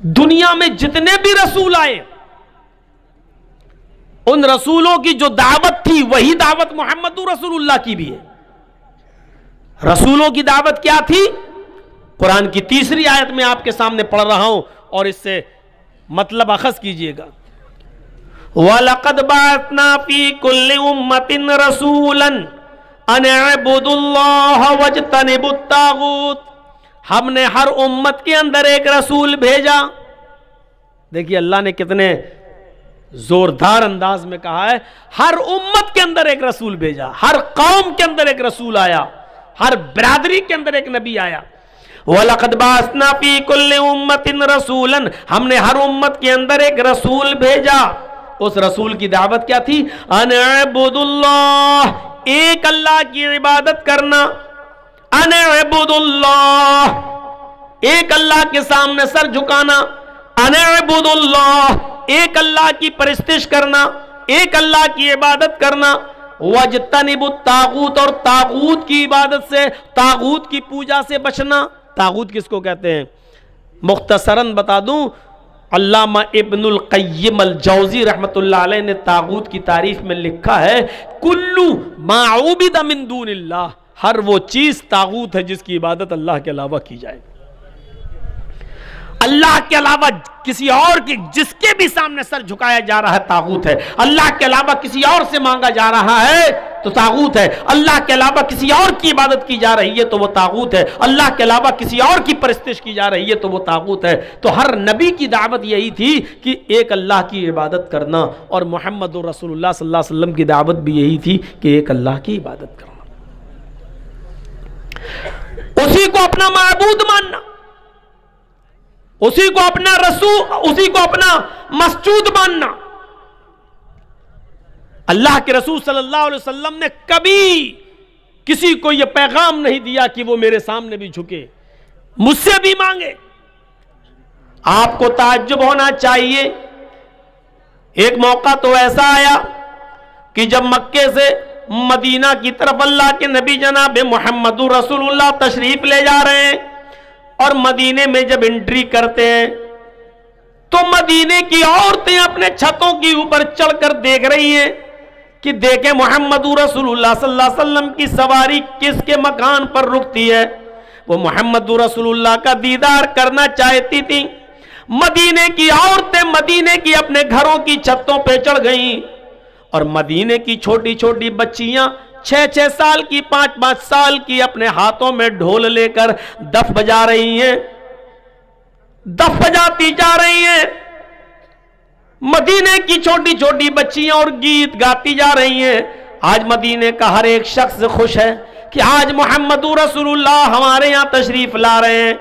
दुनिया में जितने भी रसूल आए, उन रसूलों की जो दावत थी वही दावत मोहम्मद रसूलुल्लाह की भी है। रसूलों की दावत क्या थी? कुरान की तीसरी आयत में आपके सामने पढ़ रहा हूं और इससे मतलब अखज़ कीजिएगा। वलक़द बअसना फी कुल्लि उम्मतिन रसूलन अन अअबुदुल्लाह वज्तनिबुत तागूत। हमने हर उम्मत के अंदर एक रसूल भेजा। देखिए अल्लाह ने कितने जोरदार अंदाज में कहा है, हर उम्मत के अंदर एक रसूल भेजा, हर कौम के अंदर एक रसूल आया, हर बिरादरी के अंदर एक नबी आया। वलक़द बअसना फी कुल्लि उम्मतिन रसूलन, हमने हर उम्मत के अंदर एक रसूल भेजा। उस रसूल की दावत क्या थी? अन अअबुदुल्लाह, एक अल्लाह की इबादत करना। अन अअबुदुल्लाह, एक अल्लाह के सामने सर झुकाना। अन अअबुदुल्लाह, एक अल्लाह की परिस्तिश करना, एक अल्लाह की इबादत करना। वज्तनिबुत तागूत, और तागूत की इबादत से, तागूत की पूजा से बचना। तागूत किसको कहते हैं? मुख्तसरन बता दूं, अल्लामा इब्नुल क़य्यिम अल जौज़ी रहमतुल्लाह अलैह ने तागूत की तारीफ में लिखा है, कुल्लु मा उबिदा मिन दूनिल्लाह, हर वो चीज तागूत है जिसकी इबादत अल्लाह के अलावा की जाए। अल्लाह के अलावा किसी और की, जिसके भी सामने सर झुकाया जा रहा है, तागूत है। अल्लाह के अलावा किसी और से मांगा जा रहा है तो तागूत है। अल्लाह के अलावा किसी और की इबादत की जा रही है तो वो तागूत है। अल्लाह के अलावा किसी और की परस्तिश की जा रही है तो वो तागूत है। तो हर नबी की दावत यही थी कि एक अल्लाह की इबादत करना, और मोहम्मद रसूलुल्लाह सल्लल्लाहु अलैहि वसल्लम की दावत भी यही थी कि एक अल्लाह की इबादत करना, उसी को अपना माबूद मानना, उसी को अपना रसूल, उसी को अपना मसजूद मानना। अल्लाह के रसूल सल्लल्लाहु अलैहि वसल्लम ने कभी किसी को यह पैगाम नहीं दिया कि वो मेरे सामने भी झुके, मुझसे भी मांगे। आपको ताज्जुब होना चाहिए, एक मौका तो ऐसा आया कि जब मक्के से मदीना की तरफ अल्लाह के नबी जनाब मोहम्मद रसूलुल्लाह तशरीफ ले जा रहे हैं, और मदीने में जब एंट्री करते हैं तो मदीने की औरतें अपने छतों के ऊपर चढ़कर देख रही हैं कि देखें मोहम्मद रसूलुल्लाह सल्लल्लाहु अलैहि वसल्लम की सवारी किसके मकान पर रुकती है। वो मोहम्मद रसूलुल्लाह का दीदार करना चाहती थी। मदीने की औरतें मदीने की अपने घरों की छतों पे चढ़ गईं, और मदीने की छोटी छोटी बच्चियां 6-6 साल की, 5-5 साल की, अपने हाथों में ढोल लेकर दफ बजा रही हैं, दफ बजाती जा रही हैं। मदीने की छोटी छोटी बच्चियां और गीत गाती जा रही हैं। आज मदीने का हर एक शख्स खुश है कि आज मोहम्मद रसूलुल्लाह हमारे यहां तशरीफ ला रहे हैं।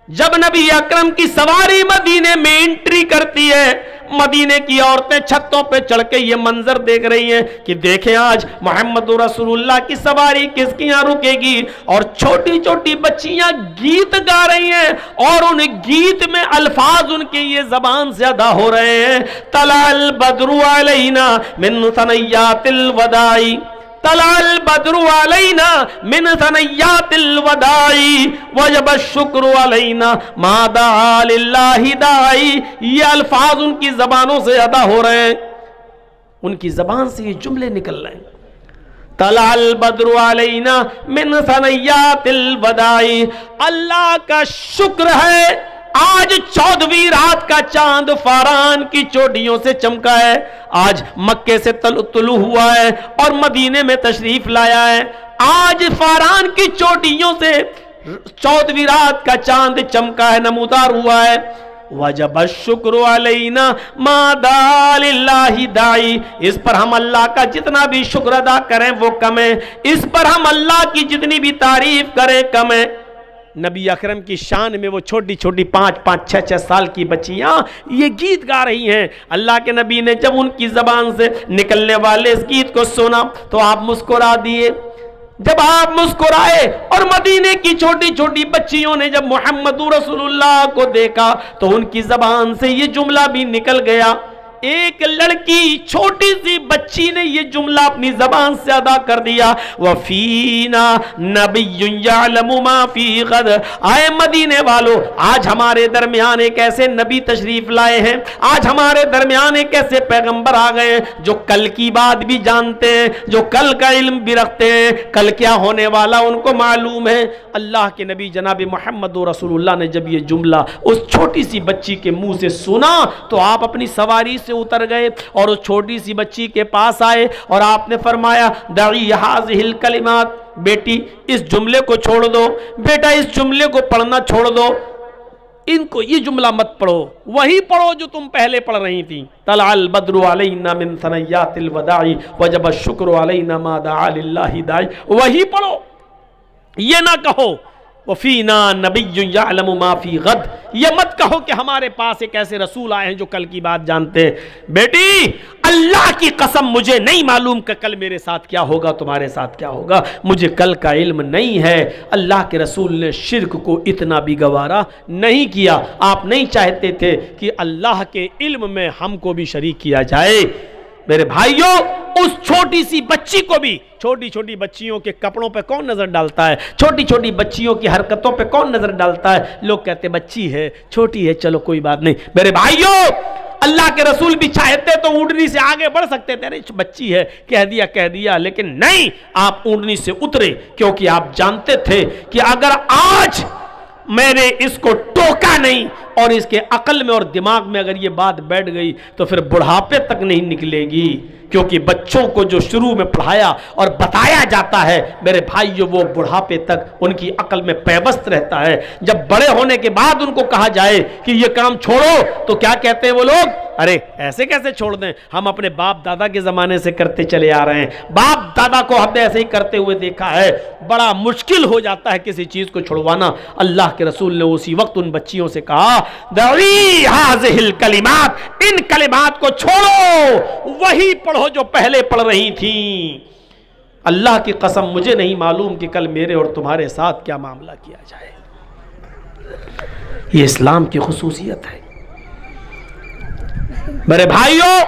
जब नबी अकरम की सवारी मदीने में एंट्री करती है, मदीने की औरतें छतों पे चढ़ के ये मंजर देख रही हैं कि देखें आज मोहम्मद रसूलुल्लाह की सवारी किसके यहाँ रुकेगी। और छोटी छोटी बच्चियां गीत गा रही हैं, और उन गीत में अल्फाज उनके ये जबान से अदा हो रहे हैं, तलाल बद्रु अलैना मिन सनय्यातिल वदाई, तलाल बद्रु अलैना मिन सनय्यातिल वदाई, वजब शुक्र अलैना मादा लिल्लाहि दाई। ये अल्फाज उनकी जबानों से अदा हो रहे हैं, उनकी जबान से ये जुमले निकल रहे हैं, तलाल बद्रु अलैना मिन सनय्यातिल वदाई। अल्लाह का शुक्र है आज 14वीं रात का चांद फारान की चोटियों से चमका है। आज मक्के से तुलू हुआ है और मदीने में तशरीफ लाया है। आज फारान की चोटियों से 14वीं रात का चांद चमका है, नमूदार हुआ है। वजब शुक्र अलैना मादा लिल्लाहि दाई, इस पर हम अल्लाह का जितना भी शुक्र अदा करें वो कम है, इस पर हम अल्लाह की जितनी भी तारीफ करें कम है। नबी अकरम की शान में वो छोटी छोटी 5-5, 6-6 साल की बच्चियां ये गीत गा रही हैं। अल्लाह के नबी ने जब उनकी जबान से निकलने वाले इस गीत को सुना तो आप मुस्कुरा दिए। जब आप मुस्कुराए और मदीने की छोटी छोटी बच्चियों ने जब मोहम्मद रसूलुल्लाह को देखा तो उनकी जबान से ये जुमला भी निकल गया एक लड़की छोटी सी बच्ची ने ये जुमला अपनी जबान से अदा कर दिया, वफीना नबिय्युन यअलमु मा फी गद। आए मदीने वालों, आज हमारे दरमियान एक ऐसे नबी तशरीफ लाए हैं, आज हमारे दरमियान एक ऐसे पैगंबर आ गए हैं जो कल की बात भी जानते हैं, जो कल का इल्म भी रखते हैं, कल क्या होने वाला उनको मालूम है। अल्लाह के नबी जनाब मोहम्मद रसूलुल्लाह ने जब ये जुमला उस छोटी सी बच्ची के मुंह से सुना तो आप अपनी सवारी से उतर गए और उस छोटी सी बच्ची के पास आए और आपने फरमाया, दई हाज़िहिल कलिमात, बेटी इस जुमले को छोड़ दो, बेटा इस जुमले को पढ़ना छोड़ दो, इनको ये जुमला मत पढ़ो, वही पढ़ो जो तुम पहले पढ़ रही थी। तलअल बद्रु अलैना मिन सनयातिल वदाई वजब शुक्र अलैना मा दआ लिल्लाहि दाई, वही पढ़ो, ये ना कहो वफीना नबिय्युन यअलमु मा फी गद, ये मत कहो कि हमारे पास एक ऐसे रसूल आए हैं जो कल की बात जानते हैं। बेटी अल्लाह की कसम मुझे नहीं मालूम कि कल मेरे साथ क्या होगा, तुम्हारे साथ क्या होगा, मुझे कल का इल्म नहीं है। अल्लाह के रसूल ने शिर्क को इतना भी गवारा नहीं किया। आप नहीं चाहते थे कि अल्लाह के इल्म में हमको भी शरीक किया जाए। मेरे भाइयों, उस छोटी सी बच्ची को भी, छोटी छोटी बच्चियों के कपड़ों पे कौन नजर डालता है, छोटी छोटी बच्चियों की हरकतों पे कौन नजर डालता है, लोग कहते बच्ची है, छोटी है, चलो कोई बात नहीं। मेरे भाइयों, अल्लाह के रसूल भी चाहते तो ऊँटनी से आगे बढ़ सकते थे, अरे बच्ची है कह दिया, लेकिन नहीं, आप ऊँटनी से उतरे क्योंकि आप जानते थे कि अगर आज मैंने इसको टोका नहीं और इसके अकल में और दिमाग में अगर ये बात बैठ गई तो फिर बुढ़ापे तक नहीं निकलेगी। क्योंकि बच्चों को जो शुरू में पढ़ाया और बताया जाता है मेरे भाइयों, वो बुढ़ापे तक उनकी अकल में पैबस्त रहता है। जब बड़े होने के बाद उनको कहा जाए कि ये काम छोड़ो तो क्या कहते हैं वो लोग, अरे ऐसे कैसे छोड़ दें, हम अपने बाप दादा के ज़माने से करते चले आ रहे हैं, बाप दादा को हमने ऐसे ही करते हुए देखा है। बड़ा मुश्किल हो जाता है किसी चीज़ को छुड़वाना। अल्लाह के रसूल ने उसी वक्त उन बच्चियों से कहा, दई हाज़िहिल कलिमात, इन कलिमात को छोड़ो, वही पढ़ो जो पहले पढ़ रही थी। अल्लाह की कसम मुझे नहीं मालूम कि कल मेरे और तुम्हारे साथ क्या मामला किया जाए। ये इस्लाम की खुसूसियत है। मेरे भाइयों,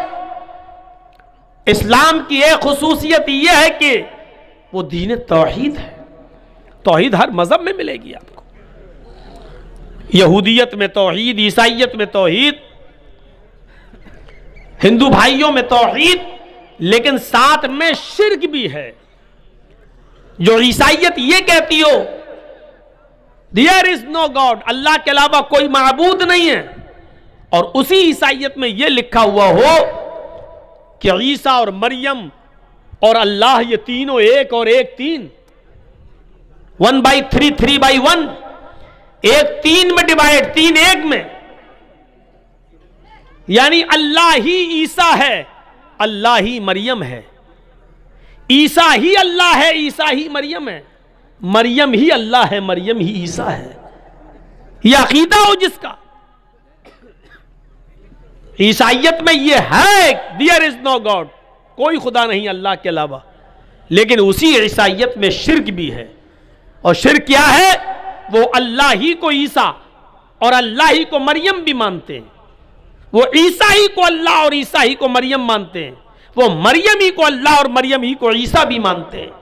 इस्लाम की एक खुसूसियत यह है कि वो दीन तौहीद है। तौहीद हर मजहब में मिलेगी आपको, यहूदियत में तौहीद, ईसाइयत में तौहीद, हिंदू भाइयों में तौहीद, लेकिन साथ में शिर्क भी है। जो ईसाइयत ये कहती हो देयर इज नो गॉड, अल्लाह के अलावा कोई माबूद नहीं है, और उसी ईसाइयत में यह लिखा हुआ हो कि ईसा और मरियम और अल्लाह ये तीनों एक और एक तीन, 1/3 3/1, एक तीन में डिवाइड, तीन एक में, यानी अल्लाह ही ईसा है, अल्लाह ही मरियम है, ईसा ही अल्लाह है, ईसा ही मरियम है, मरियम ही अल्लाह है, मरियम ही ईसा है। यह अकीदा हो जिसका, ईसाइयत में यह है देयर इज नो गॉड, कोई खुदा नहीं अल्लाह के अलावा, लेकिन उसी ईसाइयत में शिर्क भी है। और शिर्क क्या है, वो अल्लाह ही को ईसा और अल्लाह ही को मरियम भी मानते हैं। वो ईसा ही को अल्लाह और ईसा ही को मरियम मानते हैं, वो मरियम ही को अल्लाह और मरियम ही को ईसा भी मानते हैं।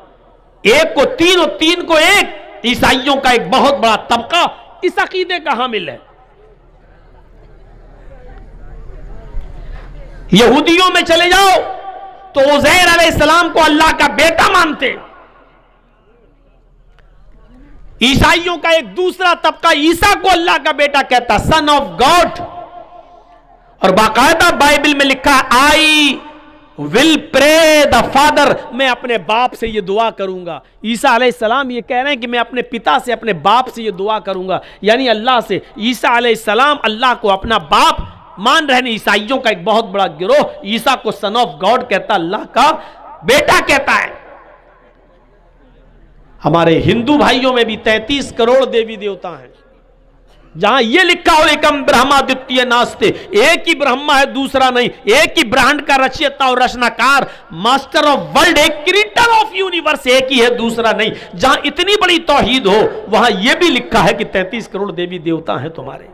एक को तीन और तीन को एक, ईसाइयों का एक बहुत बड़ा तबका इस अकीदे का हामिल है। यहूदियों में चले जाओ तो उज़ैर अलैहिस्सलाम को अल्लाह का बेटा मानते हैं। ईसाइयों का एक दूसरा तबका ईसा को अल्लाह का बेटा कहता, सन ऑफ गॉड, और बाकायदा बाइबल में लिखा I will pray the father, मैं अपने बाप से ये दुआ करूंगा। ईसा अलैहिस्सलाम ये कह रहे हैं कि मैं अपने पिता से, अपने बाप से ये दुआ करूंगा, यानी अल्लाह से। ईसा अलैहिस्सलाम अल्लाह को अपना बाप मान रहे हैं। ईसाइयों का एक बहुत बड़ा गिरोह ईसा को सन ऑफ गॉड कहता, अल्लाह का बेटा कहता है। हमारे हिंदू भाइयों में भी 33 करोड़ देवी देवता हैं, जहां यह लिखा हो एकम ब्रह्मा द्वितीय नास्ते, एक ही ब्रह्मा है दूसरा नहीं, एक ही ब्रह्मांड का रचयिता और रचनाकार, मास्टर ऑफ वर्ल्ड, एक क्रिएटर ऑफ यूनिवर्स एक ही है दूसरा नहीं। जहां इतनी बड़ी तौहीद हो वहां यह भी लिखा है कि 33 करोड़ देवी देवता हैं तुम्हारे।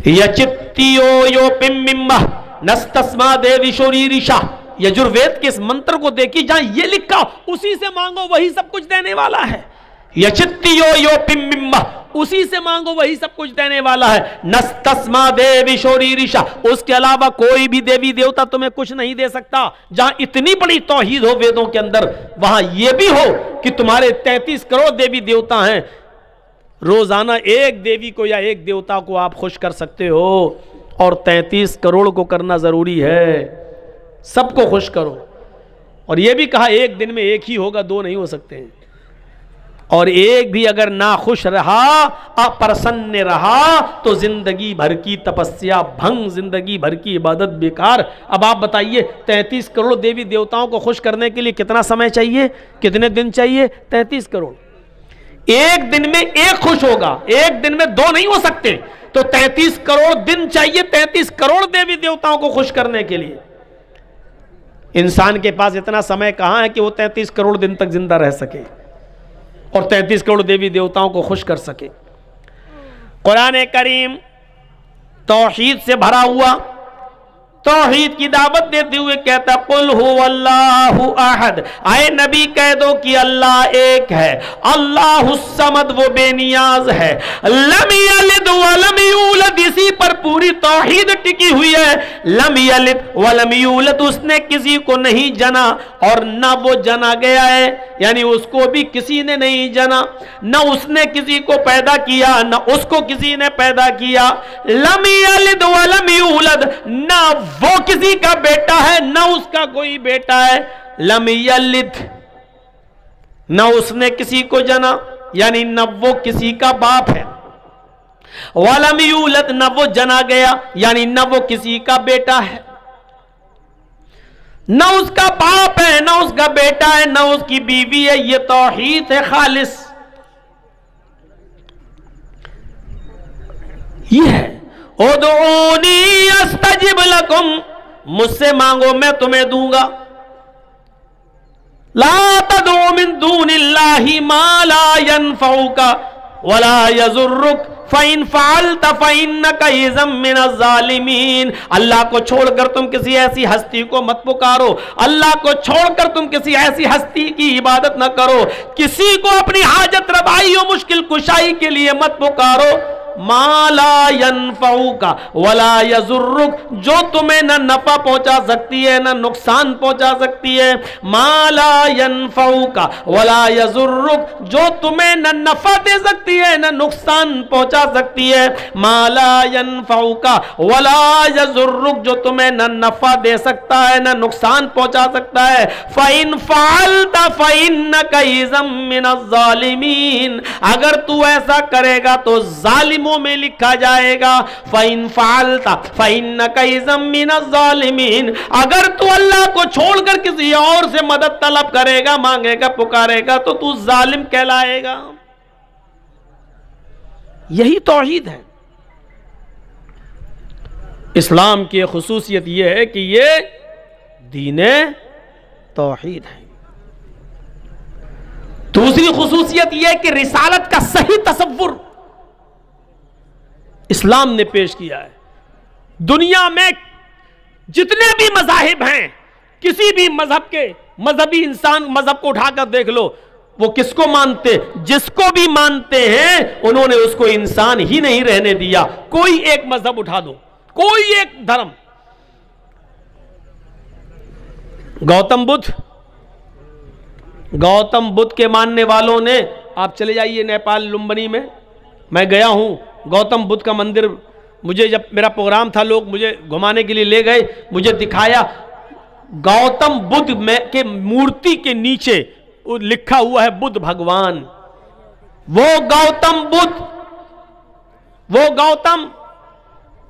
यचित्तियो यो पिम्मिम्मा नस्तस्मा देवी शोरीरिशा। यजुर्वेद के इस मंत्र को देखिए, जहां ये लिखा उसी से मांगो वही सब कुछ देने वाला है। यचित्तियो यो पिम्मिम्मा, उसी से मांगो वही सब कुछ देने वाला है। नस्तस्मा देवी शोरीरिशा, उसके अलावा कोई भी देवी देवता तुम्हें कुछ नहीं दे सकता। जहां इतनी बड़ी तौहीद हो वेदों के अंदर, वहां यह भी हो कि तुम्हारे 33 करोड़ देवी देवता हैं, रोजाना एक देवी को या एक देवता को आप खुश कर सकते हो, और 33 करोड़ को करना जरूरी है। सबको खुश करो। और यह भी कहा एक दिन में एक ही होगा, दो नहीं हो सकते हैं। और एक भी अगर ना खुश रहा, अप्रसन्न रहा, तो जिंदगी भर की तपस्या भंग, जिंदगी भर की इबादत बेकार। अब आप बताइए 33 करोड़ देवी देवताओं को खुश करने के लिए कितना समय चाहिए, कितने दिन चाहिए? 33 करोड़। एक दिन में एक खुश होगा, एक दिन में दो नहीं हो सकते, तो 33 करोड़ दिन चाहिए 33 करोड़ देवी देवताओं को खुश करने के लिए। इंसान के पास इतना समय कहां है कि वो 33 करोड़ दिन तक जिंदा रह सके और 33 करोड़ देवी देवताओं को खुश कर सके। कुरान करीम तौहीद से भरा हुआ, तौहीद की दावत देते हुए कहता कुल हुवल्लाहु अहद, आए नबी कह दो कि अल्लाह एक है, अल्लाहु समद, वो बेनियाज है, लम यलिद वलम यूलद, इसी पर पूरी तौहीद टिकी हुई है। लम यलिद वलम यूलद, उसने किसी को नहीं जना और न वो जना गया है, यानी उसको भी किसी ने नहीं जना, न उसने किसी को पैदा किया, न उसको किसी ने पैदा किया। लम यलिद वलम यूलद, न वो किसी का बेटा है न उसका कोई बेटा है। लम यलिद, न उसने किसी को जना, यानी न वो किसी का बाप है। वलम यूलद, न वो जना गया, यानी न वो किसी का बेटा है, न उसका बाप है, न उसका बेटा है, न उसकी बीवी है। ये तौहीद है खालिस। ये है उदऊनी अस्तजिब लकुम, मुझसे मांगो मैं तुम्हें दूंगा। ला तदऊ मिन दूनिल्लाहि मा ला यनफउका वला यजुर्रुक फ़इन फ़अल्त फ़इन्नका इज़म मिनज़ ज़ालिमीन। अल्लाह को छोड़कर तुम किसी ऐसी हस्ती को मत पुकारो, अल्लाह को छोड़कर तुम किसी ऐसी हस्ती की इबादत न करो, किसी को अपनी हाजत रवाई और मुश्किल कुशाई के लिए मत पुकारो। माला यनफउका वला यजुर्रुक, जो तुम्हें न नफा पहुंचा सकती है न नुकसान पहुंचा सकती है। माला यनफउका वला यजुर्रुक, जो तुम्हें न नफा दे सकती है न नुकसान पहुंचा सकती है। माला यनफउका वला यजुर्रुक, जो तुम्हें न नफा दे सकता है न नुकसान पहुंचा सकता है। फ़इन फ़अल्त फ़इन्नका इज़म मिनज़ ज़ालिमीन, अगर तू ऐसा करेगा तो जालिम में लिखा जाएगा। फ़इन फ़अल्ता फ़इन्नका इज़म मिनज़ ज़ालिमीन, अगर तू अल्लाह को छोड़कर किसी और से मदद तलब करेगा, मांगेगा, पुकारेगा, तो तू जालिम कहलाएगा। यही तौहीद है। इस्लाम की खुसूसियत यह है कि यह दीने तौहीद है। दूसरी खुसूसियत यह है कि रिसालत का सही तसव्वुर इस्लाम ने पेश किया है। दुनिया में जितने भी मज़ाहिब हैं, किसी भी मजहब के मजहबी इंसान मजहब को उठाकर देख लो, वो किसको मानते? जिसको भी मानते हैं उन्होंने उसको इंसान ही नहीं रहने दिया। कोई एक मजहब उठा दो, कोई एक धर्म। गौतम बुद्ध के मानने वालों ने, आप चले जाइए नेपाल लुम्बिनी में, मैं गया हूं, गौतम बुद्ध का मंदिर, मुझे जब मेरा प्रोग्राम था लोग मुझे घुमाने के लिए ले गए, मुझे दिखाया गौतम बुद्ध में के मूर्ति के नीचे लिखा हुआ है बुद्ध भगवान। वो गौतम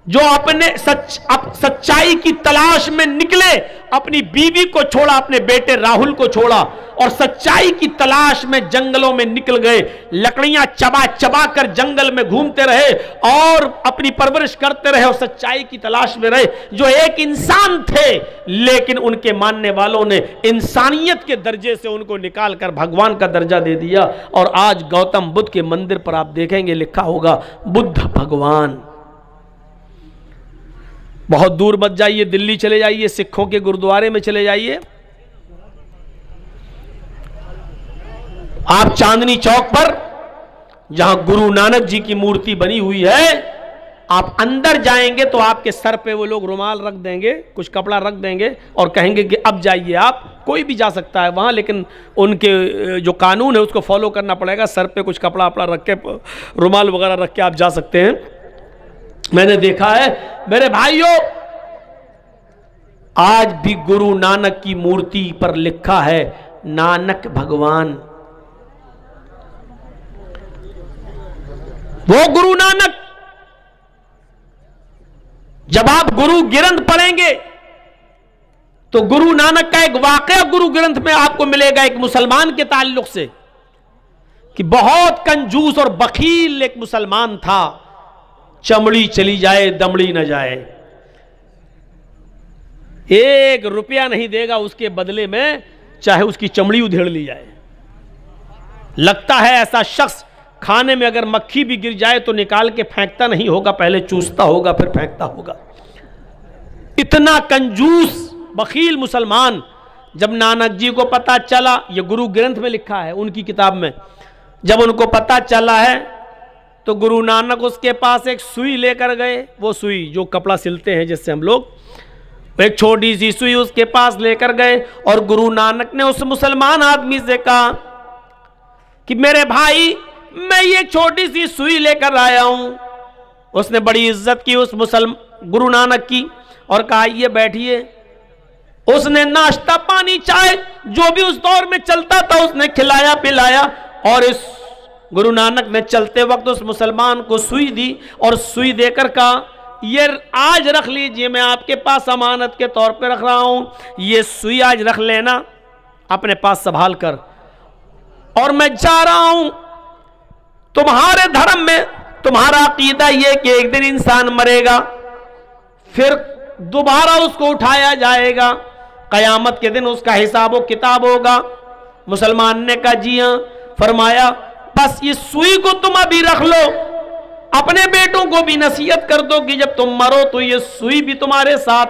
जो अपने सच्चाई की तलाश में निकले, अपनी बीवी को छोड़ा, अपने बेटे राहुल को छोड़ा और सच्चाई की तलाश में जंगलों में निकल गए, लकड़ियां चबा चबा कर जंगल में घूमते रहे और अपनी परवरिश करते रहे और सच्चाई की तलाश में रहे। जो एक इंसान थे, लेकिन उनके मानने वालों ने इंसानियत के दर्जे से उनको निकाल कर भगवान का दर्जा दे दिया। और आज गौतम बुद्ध के मंदिर पर आप देखेंगे लिखा होगा बुद्ध भगवान। बहुत दूर मत जाइए, दिल्ली चले जाइए, सिखों के गुरुद्वारे में चले जाइए, आप चांदनी चौक पर जहां गुरु नानक जी की मूर्ति बनी हुई है, आप अंदर जाएंगे तो आपके सर पे वो लोग रुमाल रख देंगे, कुछ कपड़ा रख देंगे और कहेंगे कि अब जाइए आप। कोई भी जा सकता है वहां, लेकिन उनके जो कानून है उसको फॉलो करना पड़ेगा। सर पे कुछ कपड़ा वपड़ा रख के, रुमाल वगैरह रख के आप जा सकते हैं। मैंने देखा है मेरे भाइयों, आज भी गुरु नानक की मूर्ति पर लिखा है नानक भगवान। वो गुरु नानक, जब आप गुरु ग्रंथ पढ़ेंगे तो गुरु नानक का एक वाकया गुरु ग्रंथ में आपको मिलेगा एक मुसलमान के ताल्लुक से, कि बहुत कंजूस और बखील एक मुसलमान था, चमड़ी चली जाए दमड़ी न जाए, 1 रुपया नहीं देगा उसके बदले में, चाहे उसकी चमड़ी उधेड़ ली जाए। लगता है ऐसा शख्स खाने में अगर मक्खी भी गिर जाए तो निकाल के फेंकता नहीं होगा, पहले चूसता होगा फिर फेंकता होगा। इतना कंजूस बखील मुसलमान। जब नानक जी को पता चला, ये गुरु ग्रंथ में लिखा है उनकी किताब में, जब उनको पता चला है तो गुरु नानक उसके पास एक सुई लेकर गए। वो सुई जो कपड़ा सिलते हैं जिससे हम लोग, एक छोटी सी सुई उसके पास लेकर गए और गुरु नानक ने उस मुसलमान आदमी से कहा कि मेरे भाई, मैं ये छोटी सी सुई लेकर आया हूं। उसने बड़ी इज्जत की उस गुरु नानक की और कहा ये बैठिए। उसने नाश्ता पानी चाय जो भी उस दौर में चलता था उसने खिलाया पिलाया, और इस गुरु नानक ने चलते वक्त उस मुसलमान को सुई दी और सुई देकर कहा ये आज रख लीजिए, मैं आपके पास अमानत के तौर पे रख रहा हूं, ये सुई आज रख लेना अपने पास संभाल कर, और मैं जा रहा हूं। तुम्हारे धर्म में तुम्हारा अकीदा यह कि एक दिन इंसान मरेगा, फिर दोबारा उसको उठाया जाएगा, कयामत के दिन उसका हिसाब व किताब होगा। मुसलमान ने कहा जी हां। फरमाया बस ये सुई को तुम अभी रख लो, अपने बेटों को भी नसीहत कर दो कि जब तुम मरो तो ये सुई भी तुम्हारे साथ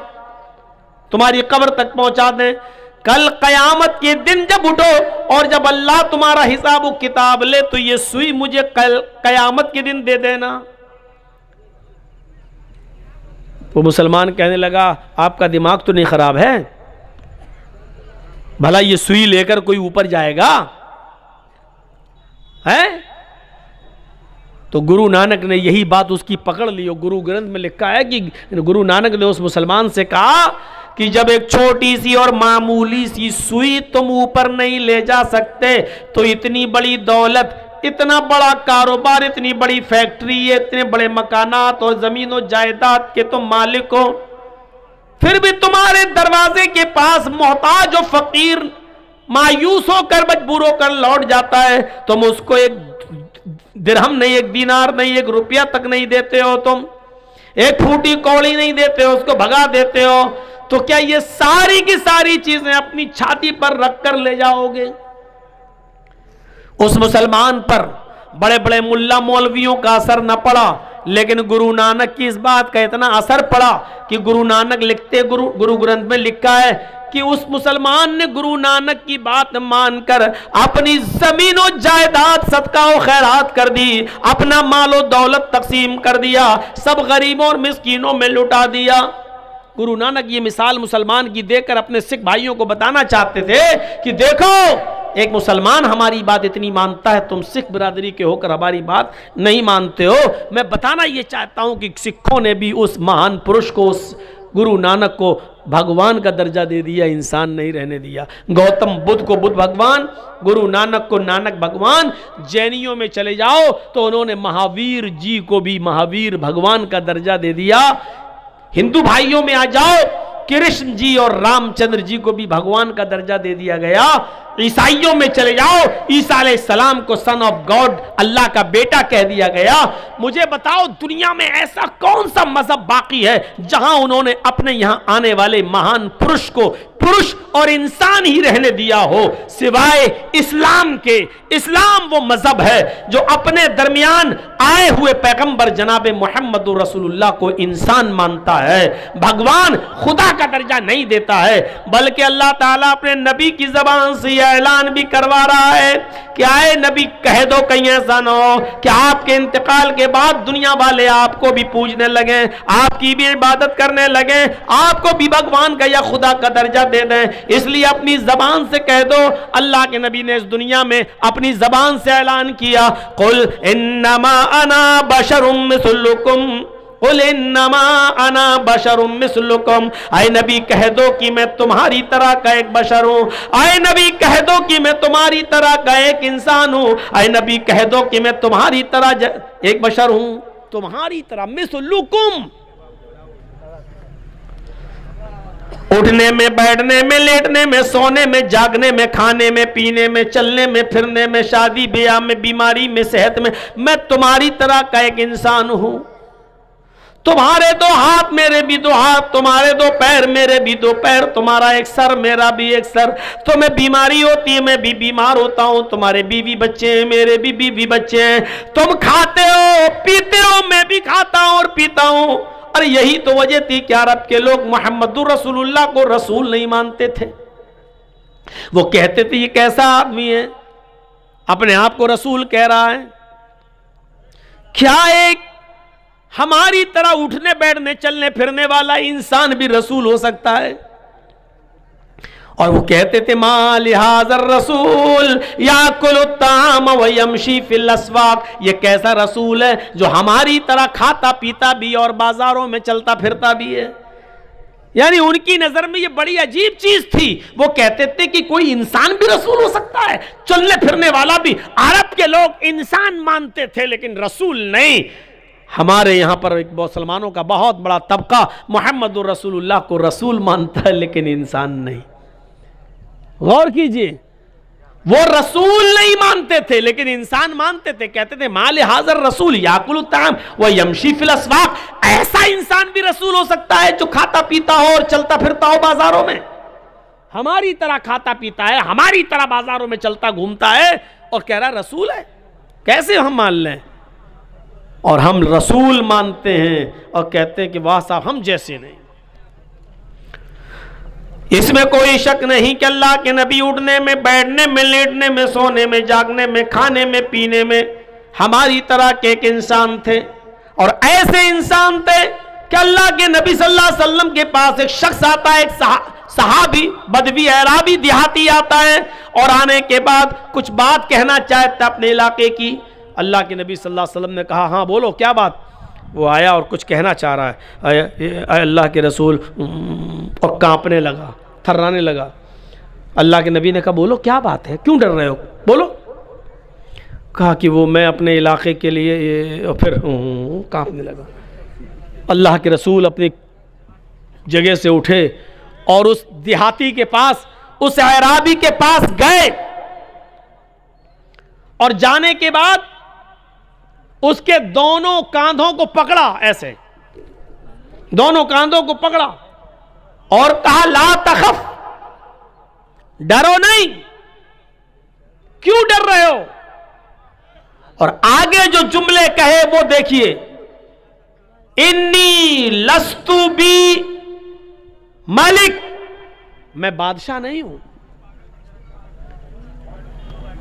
तुम्हारी कब्र तक पहुंचा दें। कल कयामत के दिन जब उठो और जब अल्लाह तुम्हारा हिसाब व किताब ले तो ये सुई मुझे कल कयामत के दिन दे देना। वो मुसलमान कहने लगा आपका दिमाग तो नहीं खराब है, भला ये सुई लेकर कोई ऊपर जाएगा है? तो गुरु नानक ने यही बात उसकी पकड़ ली। और गुरु ग्रंथ में लिखा है कि गुरु नानक ने उस मुसलमान से कहा कि जब एक छोटी सी और मामूली सी सुई तुम ऊपर नहीं ले जा सकते तो इतनी बड़ी दौलत, इतना बड़ा कारोबार, इतनी बड़ी फैक्ट्री, इतने बड़े मकानात और जमीन और जायदाद के तुम मालिक हो, फिर भी तुम्हारे दरवाजे के पास मोहताज और फकीर मायूस होकर मजबूर होकर लौट जाता है, तुम उसको एक दिरहम नहीं, एक दीनार नहीं, 1 रुपया तक नहीं देते हो, तुम एक फूटी कौड़ी नहीं देते हो, उसको भगा देते हो, तो क्या ये सारी की सारी चीजें अपनी छाती पर रखकर ले जाओगे? उस मुसलमान पर बड़े बड़े मुल्ला मौलवियों का असर न पड़ा, लेकिन गुरु नानक की इस बात का इतना असर पड़ा कि गुरु नानक लिखते, गुरु ग्रंथ में लिखा है कि उस मुसलमान ने गुरु नानक की बात मानकर अपनी जमीन और जायदाद सदका और खैरात कर दी, अपना मालो दौलत तकसीम कर दिया, सब गरीबों और मिस्कीनों में लुटा दिया। गुरु नानक ये मिसाल मुसलमान की देकर अपने सिख भाइयों को बताना चाहते थे कि देखो एक मुसलमान हमारी बात इतनी मानता है, तुम सिख बिरादरी के होकर हमारी बात नहीं मानते हो। मैं बताना ये चाहता हूं कि सिखों ने भी उस महान पुरुष को, उस गुरु नानक को भगवान का दर्जा दे दिया, इंसान नहीं रहने दिया। गौतम बुद्ध को बुद्ध भगवान, गुरु नानक को नानक भगवान। जैनियों में चले जाओ तो उन्होंने महावीर जी को भी महावीर भगवान का दर्जा दे दिया। हिंदू भाइयों में आ जाओ, कृष्ण जी और रामचंद्र जी को भी भगवान का दर्जा दे दिया गया। ईसाइयों में चले जाओ, ईसा अलैहिस्सलाम को सन ऑफ गॉड, अल्लाह का बेटा कह दिया गया। मुझे बताओ दुनिया में ऐसा कौन सा मजहब बाकी है जहां उन्होंने अपने यहां आने वाले महान पुरुष को पुरुष और इंसान ही रहने दिया हो, सिवाय इस्लाम के। इस्लाम वो मजहब है जो अपने दरमियान आए हुए पैगंबर जनाब मोहम्मद रसूलुल्लाह को इंसान मानता है, भगवान खुदा का दर्जा नहीं देता है, बल्कि अल्लाह ताला अपने नबी की जबान से यह ऐलान भी करवा रहा है कि आए नबी कह दो कहीं ऐसा ना हो कि आपके इंतकाल के बाद दुनिया वाले आपको भी पूजने लगे, आपकी भी इबादत करने लगे, आपको भी भगवान का या खुदा का दर्जा दे दें। इसलिए अपनी जबान से कह दो। अल्लाह के नबी ने इस दुनिया में अपनी जबान से ऐलान किया, कुल इन्नमा अना बशरुम मिस्लुकुम, कुल इन्नमा अना बशरुम मिस्लुकुम। आए नबी कह दो कि मैं तुम्हारी तरह का एक बशर हूं। आए नबी कह दो कि मैं तुम्हारी तरह का एक इंसान हूं। आए नबी कह दो कि मैं तुम्हारी तरह एक बशर हूं, तुम्हारी तरह मिस्लुकुम। उठने में, बैठने में, लेटने में, सोने में, जागने में, खाने में, पीने में, चलने में, फिरने में, शादी ब्याह में, बीमारी में, सेहत में, मैं तुम्हारी तरह का एक इंसान हूं। तुम्हारे दो हाथ मेरे भी दो हाथ, तुम्हारे दो पैर मेरे भी दो पैर, तुम्हारा एक सर मेरा भी एक सर। तुम्हें बीमारी होती है मैं भी बीमार होता हूं, तुम्हारे बीवी बच्चे हैं मेरे भी बीवी बच्चे हैं, तुम खाते हो पीते हो मैं भी खाता हूं और पीता हूं। अरे यही तो वजह थी कि अरब के लोग मोहम्मदुर रसूलुल्लाह को रसूल नहीं मानते थे। वो कहते थे ये कैसा आदमी है, अपने आप को रसूल कह रहा है। क्या एक हमारी तरह उठने बैठने चलने फिरने वाला इंसान भी रसूल हो सकता है? और वो कहते थे मा लिहाज़र रसूल याकुलु ताम व यमशी फिल अस्वाक, ये कैसा रसूल है जो हमारी तरह खाता पीता भी और बाजारों में चलता फिरता भी है। यानी उनकी नजर में ये बड़ी अजीब चीज थी। वो कहते थे कि कोई इंसान भी रसूल हो सकता है, चलने फिरने वाला भी। अरब के लोग इंसान मानते थे लेकिन रसूल नहीं। हमारे यहाँ पर एक मुसलमानों का बहुत बड़ा तबका मोहम्मद रसूलुल्लाह को रसूल मानता है लेकिन इंसान नहीं। गौर कीजिए, वो रसूल नहीं मानते थे लेकिन इंसान मानते थे। कहते थे माले हाजर रसूल याकुलु ताम व यमशी फिल अस्वाक, ऐसा इंसान भी रसूल हो सकता है जो खाता पीता हो और चलता फिरता हो बाजारों में, हमारी तरह खाता पीता है, हमारी तरह बाजारों में चलता घूमता है और कह रहा रसूल है। कैसे हम मान लें? और हम रसूल मानते हैं और कहते हैं कि वाह साहब हम जैसे नहीं। इसमें कोई शक नहीं कि अल्लाह के नबी उठने में, बैठने में, लेटने में, सोने में, जागने में, खाने में, पीने में हमारी तरह के एक इंसान थे। और ऐसे इंसान थे कि अल्लाह के नबी सल्लल्लाहु अलैहि वसल्लम के पास एक शख्स आता है, एक सहाबी, बदवी अराबी देहाती आता है और आने के बाद कुछ बात कहना चाहता अपने इलाके की। अल्लाह के नबी सल्लल्लाहु अलैहि वसल्लम ने कहा हाँ बोलो क्या बात। वो आया और कुछ कहना चाह रहा है, अल्लाह के रसूल, और कांपने लगा, थर्राने लगा। अल्लाह के नबी ने कहा बोलो क्या बात है, क्यों डर रहे हो, बोलो। कहा कि वो मैं अपने इलाके के लिए, और फिर कांपने लगा। अल्लाह के रसूल अपनी जगह से उठे और उस देहाती के पास, उस अराबी के पास गए और जाने के बाद उसके दोनों कांधों को पकड़ा, ऐसे दोनों कांधों को पकड़ा और कहा ला तखफ, डरो नहीं, क्यों डर रहे हो। और आगे जो जुमले कहे वो देखिए, इन्नी लस्तु बी मलिक, मैं बादशाह नहीं हूं।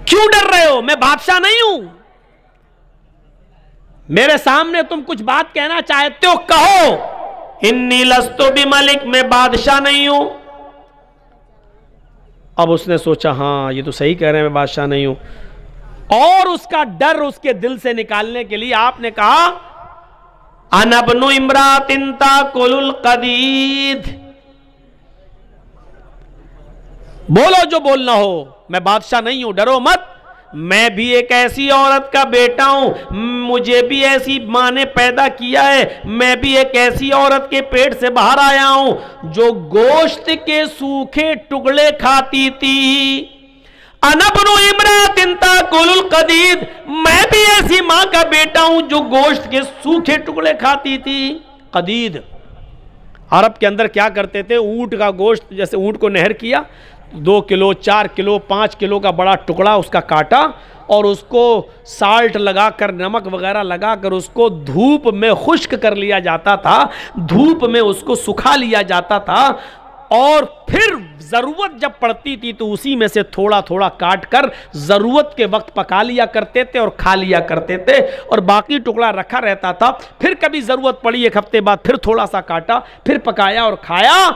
क्यों डर रहे हो, मैं बादशाह नहीं हूं। मेरे सामने तुम कुछ बात कहना चाहते हो कहो। इन्नी लस्तु बि मलिक, मैं बादशाह नहीं हूं। अब उसने सोचा हाँ ये तो सही कह रहे हैं, मैं बादशाह नहीं हूं। और उसका डर उसके दिल से निकालने के लिए आपने कहा अनबनु इमरातिन ताकुलुल कदीद, बोलो जो बोलना हो, मैं बादशाह नहीं हूं, डरो मत। मैं भी एक ऐसी औरत का बेटा हूं, मुझे भी ऐसी माँ ने पैदा किया है, मैं भी एक ऐसी औरत के पेट से बाहर आया हूं जो गोश्त के सूखे टुकड़े खाती थी। अनबनु इमरातिन ताकुलुल कदीद, मैं भी ऐसी मां का बेटा हूं जो गोश्त के सूखे टुकड़े खाती थी। कदीद अरब के अंदर क्या करते थे, ऊंट का गोश्त, जैसे ऊंट को नहर किया, 2 किलो 4 किलो 5 किलो का बड़ा टुकड़ा उसका काटा और उसको साल्ट लगाकर, नमक वगैरह लगाकर उसको धूप में खुश्क कर लिया जाता था, धूप में उसको सुखा लिया जाता था और फिर ज़रूरत जब पड़ती थी तो उसी में से थोड़ा थोड़ा काट कर ज़रूरत के वक्त पका लिया करते थे और खा लिया करते थे, और बाकी टुकड़ा रखा रहता था। फिर कभी ज़रूरत पड़ी 1 हफ्ते बाद फिर थोड़ा सा काटा, फिर पकाया और खाया।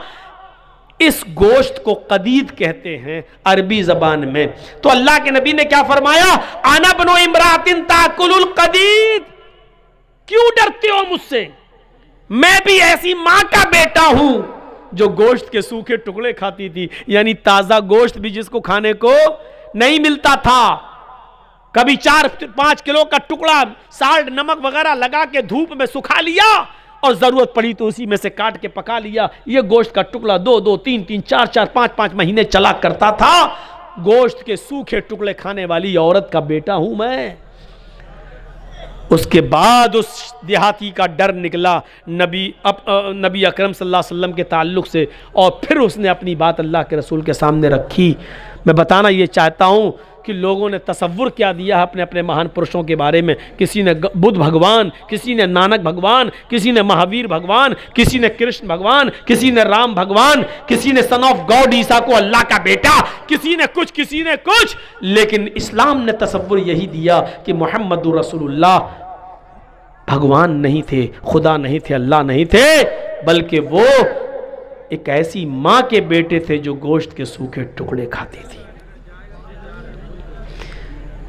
इस गोश्त को कदीद कहते हैं अरबी ज़बान में। तो अल्लाह के नबी ने क्या फरमाया, आना बनो इमरातिन ताकुलुल कदीद, क्यों डरते हो मुझसे, मैं भी ऐसी मां का बेटा हूं जो गोश्त के सूखे टुकड़े खाती थी। यानी ताजा गोश्त भी जिसको खाने को नहीं मिलता था, कभी 4-5 किलो का टुकड़ा साल्ट नमक वगैरह लगा के धूप में सुखा लिया और जरूरत पड़ी तो उसी में से काट के पका लिया। यह गोश्त का टुकड़ा 2-2, 3-3, 4-4, 5-5 महीने चला करता था। गोश्त के सूखे टुकड़े खाने वाली औरत का बेटा हूं मैं। उसके बाद उस देहाती का डर निकला नबी अकरम सल्लल्लाहु अलैहि वसल्लम के ताल्लुक़ से, और फिर उसने अपनी बात अल्लाह के रसूल के सामने रखी। मैं बताना ये चाहता हूँ कि लोगों ने तसव्वुर क्या दिया है अपने अपने महान पुरुषों के बारे में। किसी ने बुद्ध भगवान, किसी ने नानक भगवान, किसी ने महावीर भगवान, किसी ने कृष्ण भगवान, किसी ने राम भगवान, किसी ने सन ऑफ गॉड ईसा को अल्लाह का बेटा, किसी ने कुछ किसी ने कुछ। लेकिन इस्लाम ने तसव्वुर यही दिया कि मुहम्मदुर रसूलुल्लाह भगवान नहीं थे, खुदा नहीं थे, अल्लाह नहीं थे, बल्कि वो एक ऐसी मां के बेटे थे जो गोश्त के सूखे टुकड़े खाती थी।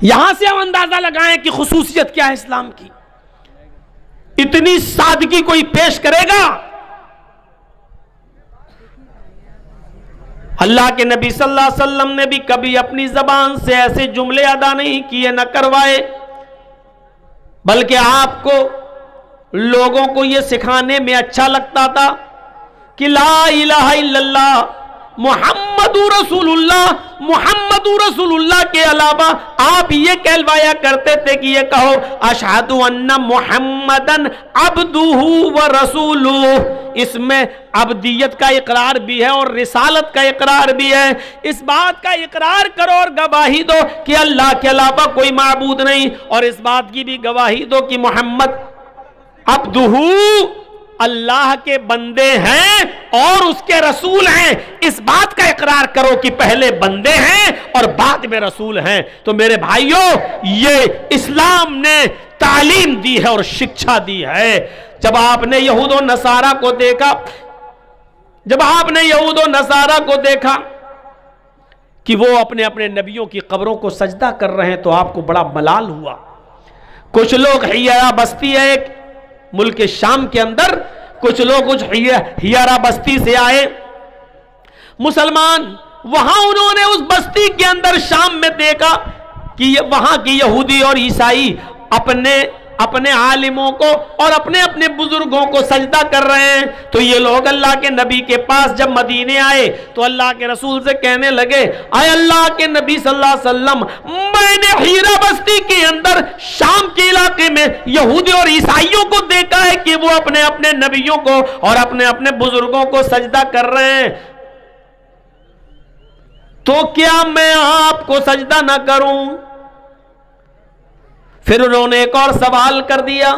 यहां से हम अंदाजा लगाएं कि खुसूसियत क्या है इस्लाम की। इतनी सादगी कोई पेश करेगा? अल्लाह के नबी सल्लल्लाहु अलैहि वसल्लम ने भी कभी अपनी जबान से ऐसे जुमले अदा नहीं किए, न करवाए, बल्कि आपको लोगों को यह सिखाने में अच्छा लगता था कि ला इलाहा इल्लल्लाह मुहम्मदुर रसूलुल्लाह, मुहम्मदुर रसूलुल्लाह के अलावा आप ये कहलवाया करते थे कि ये कहो अशहदु अन्ना मुहम्मदन अब्दुहु व रसूलुहु। इसमें अब्दियत का इकरार भी है और रिसालत का इकरार भी है। इस बात का इकरार करो और गवाही दो कि अल्लाह के अलावा कोई माबूद नहीं, और इस बात की भी गवाही दो कि मोहम्मद अब्दुहु अल्लाह के बंदे हैं और उसके रसूल हैं। इस बात का इकरार करो कि पहले बंदे हैं और बाद में रसूल हैं। तो मेरे भाइयों, ये इस्लाम ने तालीम दी है और शिक्षा दी है। जब आपने यहूद और नसारा को देखा, जब आपने यहूद और नसारा को देखा कि वो अपने अपने नबियों की कब्रों को सजदा कर रहे हैं, तो आपको बड़ा मलाल हुआ। कुछ लोग हियारा बस्ती है एक मुल्क शाम के अंदर, कुछ लोग कुछ हियारा बस्ती से आए मुसलमान, वहां उन्होंने उस बस्ती के अंदर शाम में देखा कि वहां की यहूदी और ईसाई अपने अपने आलिमों को और अपने अपने बुजुर्गों को सजदा कर रहे हैं। तो ये लोग अल्लाह के नबी के पास जब मदीने आए तो अल्लाह के रसूल से कहने लगे, आए अल्लाह के नबी सल्लल्लाहु अलैहि वसल्लम, मैंने हीरा बस्ती के अंदर शाम के इलाके में यहूदी और ईसाइयों को देखा है कि वो अपने अपने नबियों को और अपने अपने बुजुर्गों को सजदा कर रहे हैं, तो क्या मैं आपको सजदा ना करूं? फिर उन्होंने एक और सवाल कर दिया,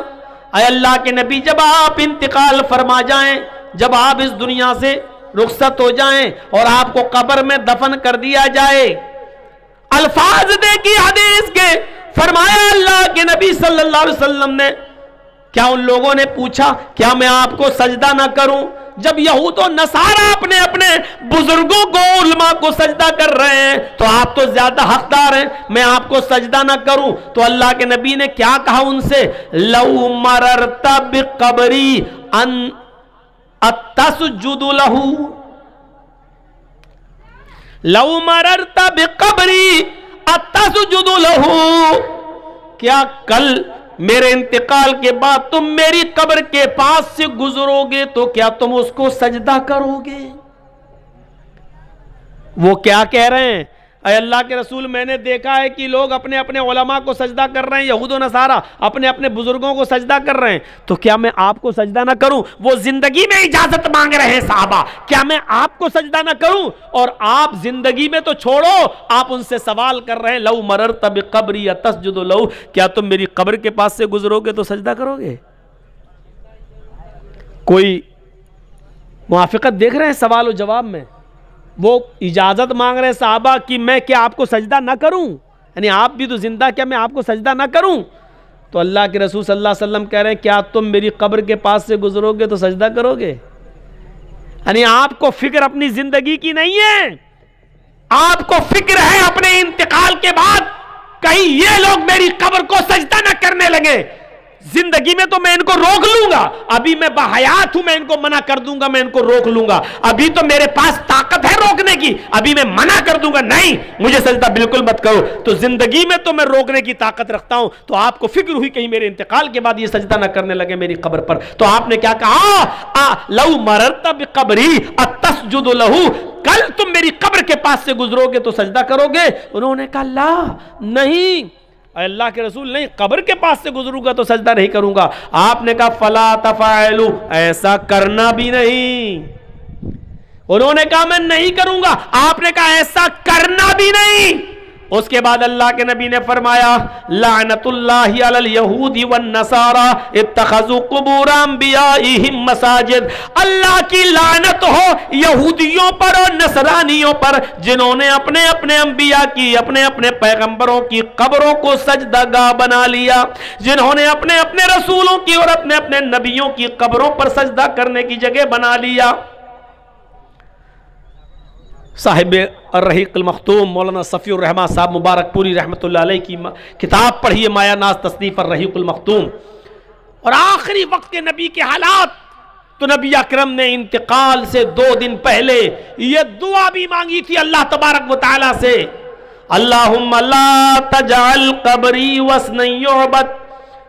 अय अल्लाह के नबी, जब आप इंतकाल फरमा जाएं, जब आप इस दुनिया से रुखसत हो जाएं और आपको कब्र में दफन कर दिया जाए, अल्फाज देखिए हदीस के, फरमाया अल्लाह के नबी सल्लल्लाहु अलैहि वसल्लम ने, क्या उन लोगों ने पूछा क्या मैं आपको सजदा ना करूं? जब यहूद और नसारा अपने अपने बुजुर्गों को, उलमा को सजदा कर रहे हैं, तो आप तो ज्यादा हकदार हैं, मैं आपको सजदा ना करूं? तो अल्लाह के नबी ने क्या कहा उनसे, लौ मररता बिकबरी अन अतसजुदु लहू, लौ मररता बिकबरी अतसजुदु लहू, क्या कल मेरे इंतकाल के बाद तुम मेरी कब्र के पास से गुजरोगे तो क्या तुम उसको सजदा करोगे? वो क्या कह रहे हैं, अय अल्लाह के रसूल, मैंने देखा है कि लोग अपने अपने उलमा को सजदा कर रहे हैं, यहूद और नसारा अपने अपने बुजुर्गों को सजदा कर रहे हैं, तो क्या मैं आपको सजदा ना करूं? वो जिंदगी में इजाजत मांग रहे हैं साहबा, क्या मैं आपको सजदा ना करूं? और आप जिंदगी में तो छोड़ो, आप उनसे सवाल कर रहे हैं, लऊ मररत बिक़ब्री तस्जुदु लहू, क्या तुम मेरी कब्र के पास से गुजरोगे तो सजदा करोगे? कोई मुआफ़िक़त देख रहे हैं सवाल और जवाब में? वो इजाज़त मांग रहे हैं साहबा कि मैं क्या आपको सजदा ना करूं, यानी आप भी तो जिंदा, क्या मैं आपको सजदा ना करूं? तो अल्लाह के रसूल सल्लल्लाहु अलैहि वसल्लम कह रहे हैं, क्या तुम मेरी कब्र के पास से गुजरोगे तो सजदा करोगे? यानी आपको फिक्र अपनी जिंदगी की नहीं है, आपको फिक्र है अपने इंतकाल के बाद कहीं ये लोग मेरी कब्र को सजदा ना करने लगे। जिंदगी में तो मैं इनको रोक लूंगा, अभी मैं बाहयात हूं, मैं इनको मना कर दूंगा, मैं इनको रोक लूंगा, अभी तो मेरे पास ताकत है रोकने की, अभी मैं मना कर दूंगा, नहीं मुझे सजदा बिल्कुल मत करो। तो जिंदगी में तो मैं रोकने की ताकत रखता हूं, तो आपको फिक्र हुई कहीं मेरे इंतकाल के बाद ये सजदा ना करने लगे मेरी कब्र पर। तो आपने क्या कहा? लऊ मररत बिक़ब्री अतस्जुदु लहू, कल तुम मेरी कब्र के पास से गुजरोगे तो सजदा करोगे? उन्होंने कहा ला नहीं अल्लाह के रसूल, नहीं, कब्र के पास से गुजरूंगा तो सजदा नहीं करूंगा। आपने कहा फला तफअलू, ऐसा करना भी नहीं। उन्होंने कहा मैं नहीं करूंगा, आपने कहा ऐसा करना भी नहीं। उसके बाद अल्लाह के नबी ने फरमाया लानतुल्लाहि अलल यहूदी वन नसारा इत्तखज़ू कुबूर अंबियाइहिम मसाजिद, अल्लाह की लानत हो यहूदियों पर और नसरानियों पर जिन्होंने अपने अपने अंबिया की, अपने अपने पैगंबरों की कब्रों को सजदागाह बना लिया, जिन्होंने अपने अपने रसूलों की और अपने अपने नबियों की कब्रों पर सजदा करने की जगह बना लिया। साहिब अर्रहीक़ुल मख़तूम मौलाना सफ़ीउर रहमान साहब मुबारकपुरी रहमतुल्लाह अलैह की किताब पढ़िए माया नाज़ तसनीफ़ अर्रहीक़ुल मख़तूम, और आखिरी वक्त के नबी के हालात। तो नबी अकरम ने इंतकाल से 2 दिन पहले ये दुआ भी मांगी थी अल्लाह तबारक व तआला से, अल्लाहुम्मा ला तजअल क़ब्री वस्नन युअबद,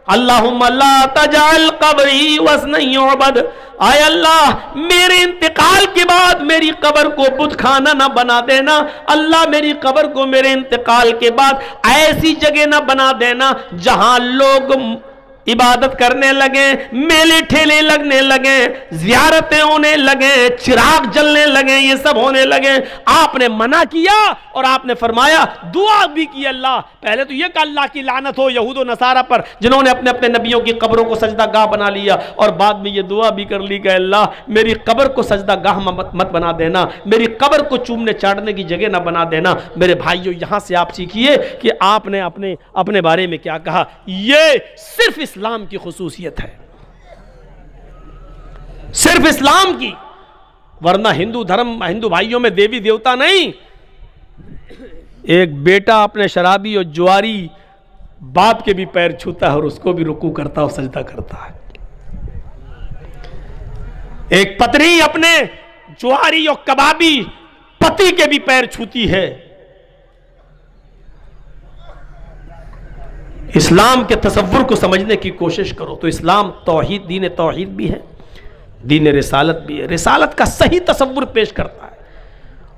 अल्लाहुम्मा ला तजअल क़ब्री वस्नन युअबद, आय अल्लाह मेरे इंतकाल के बाद मेरी कब्र को बुत खाना ना बना देना, अल्लाह मेरी कब्र को मेरे इंतकाल के बाद ऐसी जगह ना बना देना जहां लोग इबादत करने लगे, मेले ठेले लगने लगे, ज़ियारतें होने लगे, चिराग जलने लगे, ये सब होने लगे। आपने मना किया और आपने फरमाया, दुआ भी की अल्लाह, पहले तो ये कहा अल्लाह की लानत हो यहूद और नसारा पर जिन्होंने अपने अपने नबियों की कब्रों को सजदागाह बना लिया, और बाद में ये दुआ भी कर ली कि अल्लाह मेरी कब्र को सजदागाह मत बना देना, मेरी कब्र को चूमने चाटने की जगह ना बना देना। मेरे भाइयों, यहाँ से आप सीखिए कि आपने अपने बारे में क्या कहा। ये सिर्फ इस्लाम की खुसूसियत है, सिर्फ इस्लाम की, वरना हिंदू धर्म, हिंदू भाइयों में देवी देवता नहीं। एक बेटा अपने शराबी और जुआरी बाप के भी पैर छूता है और उसको भी रुकू करता और सजदा करता है। एक पत्नी अपने जुआरी और कबाबी पति के भी पैर छूती है। इस्लाम के तसव्वुर को समझने की कोशिश करो तो इस्लाम तौहीद, दीन तौहीद भी है, दीन रिसालत भी है, रिसालत का सही तसव्वुर पेश करता है।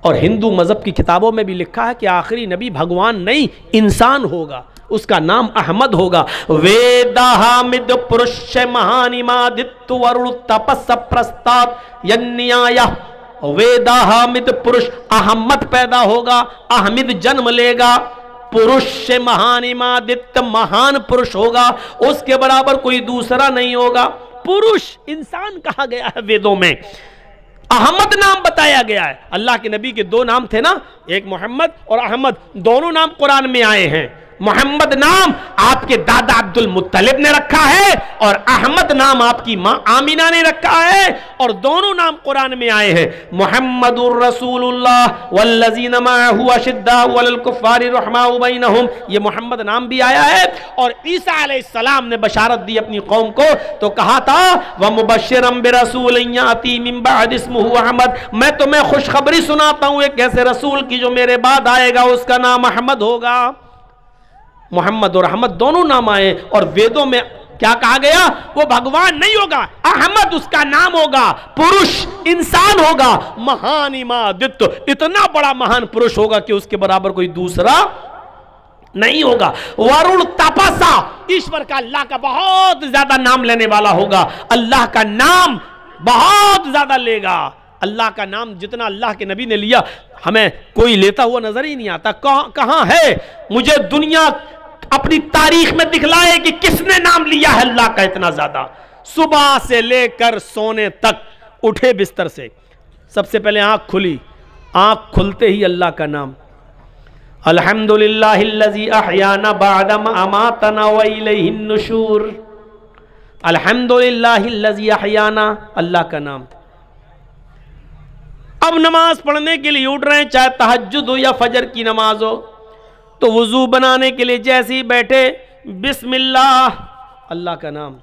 और हिंदू मज़हब की किताबों में भी लिखा है कि आखिरी नबी भगवान नहीं इंसान होगा, उसका नाम अहमद होगा। वेदा हामिद पुरुष महानिमादित्य वरुण तपस प्रस्ताव यन्याया, वेदा हामिद पुरुष अहमद पैदा होगा, अहमद जन्म लेगा, पुरुष से महानिमादित्य महान पुरुष होगा, उसके बराबर कोई दूसरा नहीं होगा। पुरुष इंसान कहा गया है वेदों में, अहमद नाम बताया गया है। अल्लाह के नबी के 2 नाम थे ना, एक मोहम्मद और अहमद, दोनों नाम कुरान में आए हैं। मोहम्मद नाम आपके दादा अब्दुल मुत्तलिब ने रखा है और अहमद नाम आपकी मां आमिना ने रखा है, और दोनों नाम कुरान में आए हैं। मुहम्मदुर रसूलुल्लाह वल्लज़ीना मअहु अशिद्दाउ अलल कुफ़्फ़ारि रहमाउ बैनहुम, ये मोहम्मद नाम भी आया है। और ईसा अलैहिस्सलाम ने बशारत दी अपनी कौम को, तो कहा था व मुबश्शिरन बिरसूलिन याती मिन बअद इस्मुहु अहमद, मैं तुम्हें खुशखबरी सुनाता हूं एक ऐसे रसूल की जो मेरे बाद आएगा, उसका नाम अहमद होगा। मोहम्मद और अहमद दोनों नाम आए, और वेदों में क्या कहा गया, वो भगवान नहीं होगा, अहमद उसका नाम होगा, पुरुष इंसान होगा, महान इमादित्य, इतना बड़ा महान पुरुष होगा कि उसके बराबर कोई दूसरा नहीं होगा। वरुण तपसा, ईश्वर का, अल्लाह का बहुत ज्यादा नाम लेने वाला होगा, अल्लाह का नाम बहुत ज्यादा लेगा। अल्लाह का नाम जितना अल्लाह के नबी ने लिया, हमें कोई लेता हुआ नजर ही नहीं आता। कहां है, मुझे दुनिया अपनी तारीख में दिखलाए कि किसने नाम लिया है अल्लाह का इतना ज्यादा। सुबह से लेकर सोने तक, उठे बिस्तर से, सबसे पहले आंख खुली, आंख खुलते ही अल्लाह का नाम, अल्हम्दुलिल्लाहिल्लज़ी अहयाना बअदा मा अमातना व इलैहिन नुशूर, अल्हम्दुलिल्लाहिल्लज़ी अहयाना, अल्लाह का नाम। अब नमाज पढ़ने के लिए उठ रहे हैं, चाहे तहज्जुद हो या फजर की नमाज हो, तो वुजू बनाने के लिए जैसे ही बैठे, बिस्मिल्लाह, अल्लाह का नाम।